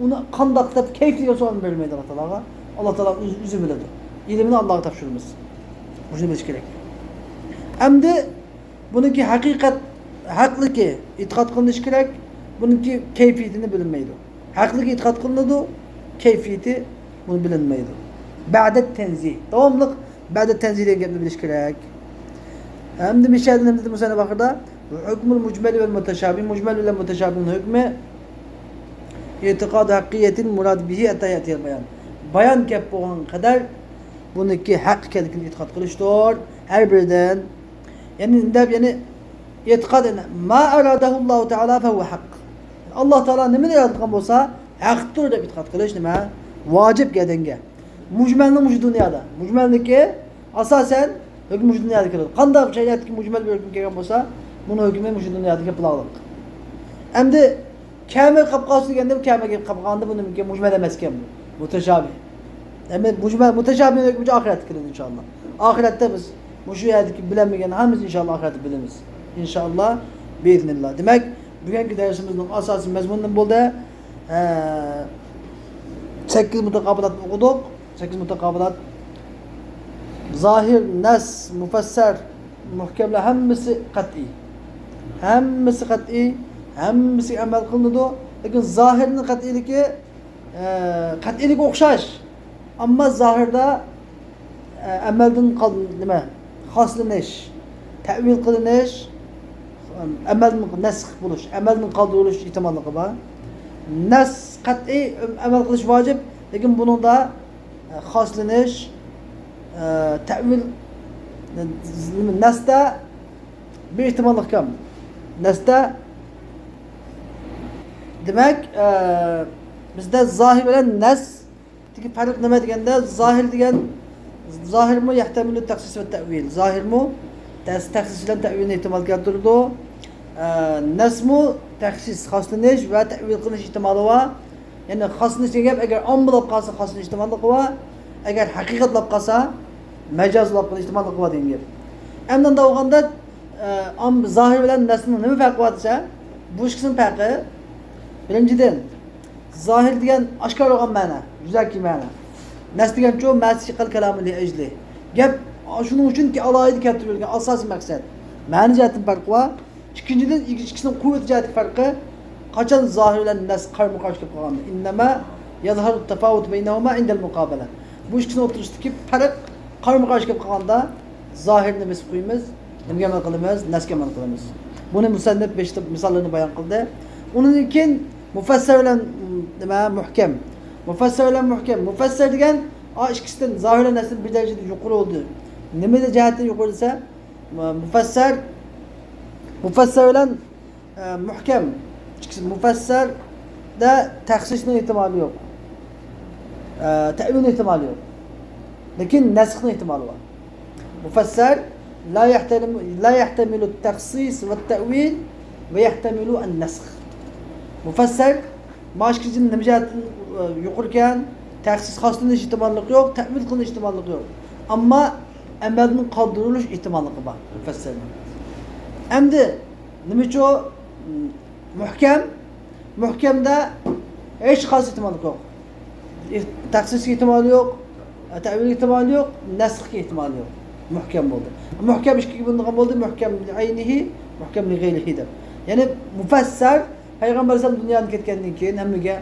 uni qandoq deb kayfiga savol bermaydi Alloh taologa. Alloh taolo o'zi biladi. Ilmini Allohga topshiramiz. Shuni bilish kerak. Endi buniki haqiqat haqligi e'tiqod qilinishi kerak. Buniki kayfiyatini bilinmaydi. Haqligi e'tiqod qilinadi, kayfiyati buni bilinmaydi. Ba'da tanzih. Davomli ba'da tanzih degan gapni bilish kerak. Endi mishadni dedi musana vaqtida hukmul mujmal va mutashabih. Mujmal bilan mutashabihning hukmi e'tiqod haqqiyatin murad bihi atayati bayan. Bayan gap bo'lgan qadar buniki haq ekanligini e'tiqod qilishdir. Har biridan yani e'tiqod ma aradahu Alloh taolo fa huwa haq. Alloh taolo nimani yaratgan bo'lsa, haqdir deb e'tiqod qilish nima? Vojib gadanga. Mujmalning mush dunyoda. Mujmalniki asosan hukm mush dunyoda keladi. Qanday shariatga mujmal bir hukm kelgan bo'lsa, buni hukmi mush dunyodagi pulaqliq. Endi kami qapqasi deganda kamiga qapqanda buni mujmal emas ekan bu. Mutashabih. Endi mutashabih hukmi oxiratga kiradi inshaalloh. Oxiratda biz bu yerdeki bilinmeyen hamımız inşallah ahireti biliriz. İnşallah biiznillah. Demek bugünkü dersimizin asası mezmunundan buldu. 8 mutakabilat okuduk. 8 mutakabilat zahir, nas, mufasser, muhkemle hemmisi kat'i. Hemmisi kat'i. Hemmisi amel kılındı. Lakin zahirinin kat'ilik okşaş. Ama zahirde amelden kaldı değil mi? Haslanish, ta'vil qilinish, amalning nasx bo'lish, amalning qoldirilish ehtimoligi bor. Nas qat'iy amal qilish vojib, lekin buningda haslanish, ta'vil nasda bir ehtimollik kam. Nasda demak bizda zohir bilan nas farq nima deganda zohir degan zahir mu yahtamilu taksis ve ta'vil. Zahir mu taksis ile ta'vilini ihtimal keltirdi. nasmu taxsis xoslanish va ta'vil qilish ehtimoli bor. Ya'ni xoslanish degan gap agar om bo'lib qolsa xoslanish ehtimolligi bor, agar haqiqat bo'lib qolsa majaz bo'lib qolish ehtimolligi bor degan gap. Endi unda bo'lganda om zohir bilan nasning nima farqi bor desa, bu ikkisining farqi birinchidan zohir degan oshkor bo'lgan ma'no, yuzaki ma'no. Nas degan cho'q ma'si qil kalomi li ajli. Gap shuning uchunki alohida keltirilgan asosiy maqsad. Ma'ni jihatdan farqi bor. İkinciden ikisinin kuvvet cihati farkı kaçan zahirlen nas qarşı-qarşı kelib qolganda innama yazharu tafavut beynehuma indel muqabala. Bu ikisini o'tirishdagi farq qarşı-qarşı kelib qolganda zahirni biz qo'yamiz, nimga amal qilamiz, nasga amal qilamiz. Buni musannif 5 ta misollarni bayon qildi. Undan keyin mufassir bilan nima muhkam. Mufassir bilan muhkam. Mufassir degan ikkisidan zahir bilan nasl bir darajada yuqori bo'ldi. Nimada jihatdan yuqori desa mufassir Mufassir bilan muhkam. Mufassirda taxsisning ehtimoli yo'q. Ta'vilning ehtimoli yo'q. Lekin nasxning ehtimoli bor. Mufassir la yahtamilu at-takhsis va at-ta'wil va yahtamilu an-nasx. Mufassir mashkijin nima jihatdan yuqurgan, taxsis xoslanish ehtimoli yo'q, ta'vil qilinish ehtimoli yo'q. Ammo amalning qoldirilish ehtimoli bor mufassirning. Endi nima uchun muhkam? Muhkamda hech qaysi ehtimol yo'q. Taxsisga ehtimol yo'q, ta'vilga ehtimol yo'q, nasxga ehtimol yo'q. Muhkam bo'ldi. Muhkam ikkiga bo'lingan bo'ldi, muhkam li aynihi, muhkam li g'ayrihi deb. Ya'ni mufassir payg'ambar alayhisalom dunyodan ketgandan keyin hammaga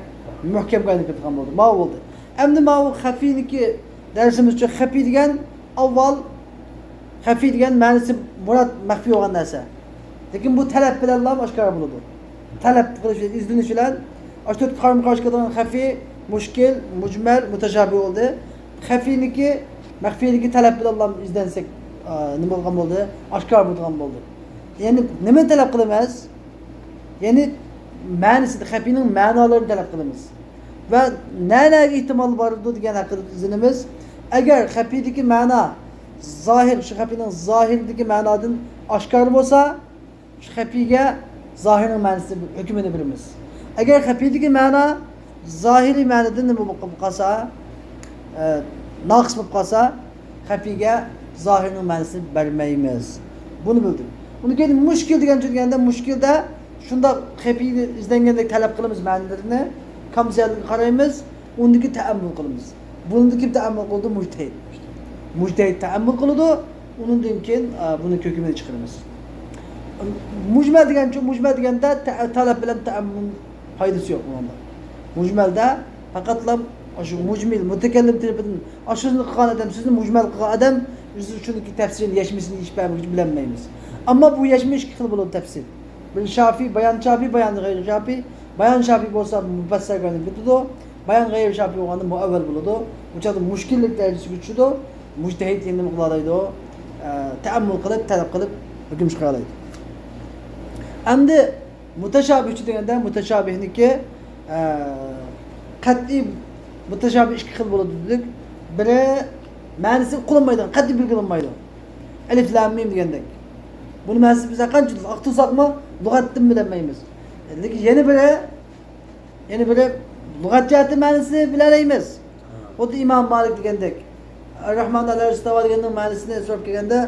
muhkamga aylanib ketgan bo'ldi. Ma bo'ldi. Endi ma u xafiyniki darsimiz uchun xafiy degan avval xafiy degan ma'nosi murod maxfiy bo'lgan narsa. Lekin bu talab bilan ham oshkor bo'ladi. Talab qilish, izlanish bilan oshtot qarshi keladigan xafiy, mushkil, mujmal, mutashabih bo'ldi. Xafiyniki maxfiyligi talab bilan ham izlansak nima bo'lgan bo'ldi? Oshkor bo'lgan bo'ldi. Ya'ni nima talab qilamiz? Ya'ni ma'nosida xafiyning ma'nolarini talab qilamiz. Va nanaga ehtimol bordi degan haqida izlanamiz. Agar xafiydagi ma'no zohir, shu xafiyning zohirdagi ma'nodan oshkor bo'lsa, shu xafiyga zohirning ma'nosi hukmini bilamiz. Agar xafiydagi ma'no zohiriy ma'nodan nima bo'lib qolsa, naqs bo'lib qolsa, xafiyga zohirning ma'nosini bermaymiz. Buni bildik. Uni keyin mushkil degan turganda mushkilda shunda xafiyni izlangandek talab qilamiz ma'nolarini, kamsiyatga qaraymiz, undagi ta'ammul qilamiz. Bunda kim ta'ammul qildi? Mujtahid. Mujtahid ta'ammul qiladi, undan keyin buni hukmini chiqaramiz. Mujmal deganda talab bilan ta'ammul foydasi yo'q bunda. Mujmalda faqatla shu mujmil mutakallim tarafidan ashuni qilgan odam, sizni mujmal qilgan odam biz shuniki tafsirini yashmasini bilmaymiz. Ammo bu yashmish ikki xil bo'ladi tafsir. Bir Shafiy, bayan Shafiy, bayan g'ayri Shafiy. Bayan Shafiy bo'lsa mufassirga aylanib ketadi. Bayan g'ayri Shafiy bo'lganda muavval bo'ladi. O'chada mushkillik darajasiga tushadi. Mujtahid endi nima qilaydi? Ta'ammul qilib, talab qilib hukm chiqaradi. Endi mutashabih deganda mutashabihniki qat'iy mutashabih ikki xil bo'ladi dedik. Biri ma'nosi qilinmaydi, qat'iy belgilanmaydi. Alif lam mim degandek. Buni ma'nosi biz qancha aqtusaqmi, lug'atdan bilmaymiz. Lekin yana biri lug'at jihati ma'nosini bilalaymiz. Xuddi Imom Malik degandek. Ar-Rahman al-Istivo deganning ma'nosini so'rab kelganda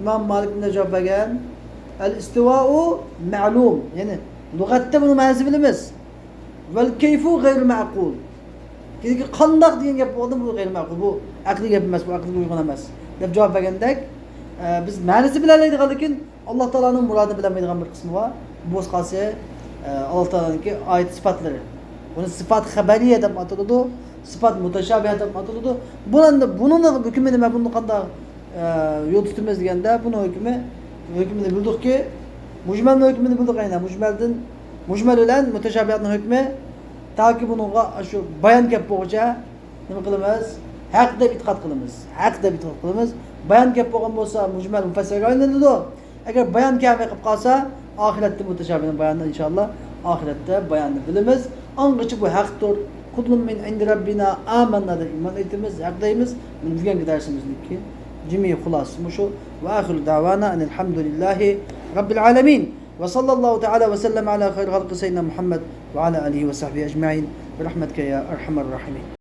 Imom Malik bunday javob bergan: Al-istiwa'u ma'lum. Ya'ni lug'atda buni ma'nosini bilamiz. Val kayfu g'ayr ma'qul. Keyin qandoq degan gap bo'ldi, bu g'ayr ma'qul. Bu aqliy gap emas, bu aqlga uyg'un emas deb javob bergandek, biz ma'nosini bilalaydigan lekin Alloh taolaning murodini bilmaydigan bir qismi bor. Bu qolsa Alloh taolaning oyat sifatlari. Buni sifat xabariya deb ataladi, sifat mutashabih deb ataladi. Bunun hukmi nima? Buni qanday yo'l tutamiz deganda, buni hukmini bildikki, mujmalning hukmini bildik aynan. Mujmal bilan mutashabihning hukmi toki bunga shu bayon gap bo'yicha nima qilamiz? Haq deb e'tiqod qilamiz. Bayon gap bo'lgan bo'lsa, mujmal mufassirga aylanadi. Agar bayon gap qilib qolsa, oxiratda mutashabihning bayonini inshaalloh oxiratda bayonni bilamiz. Angacha bu haqdir. Kullun min indi robbina amanna deb iymon etamiz, haq deymiz. Buni bugungi darsimizniki jimi xulos shu va oxiru davana alhamdulillahi robbil alamin. Ve sallallahu teala ve sellem ala hayr halkı seyyidina Muhammed ve ala alihi ve sahbihi ecma'in. Ve rahmetke ya erhamer rahimin.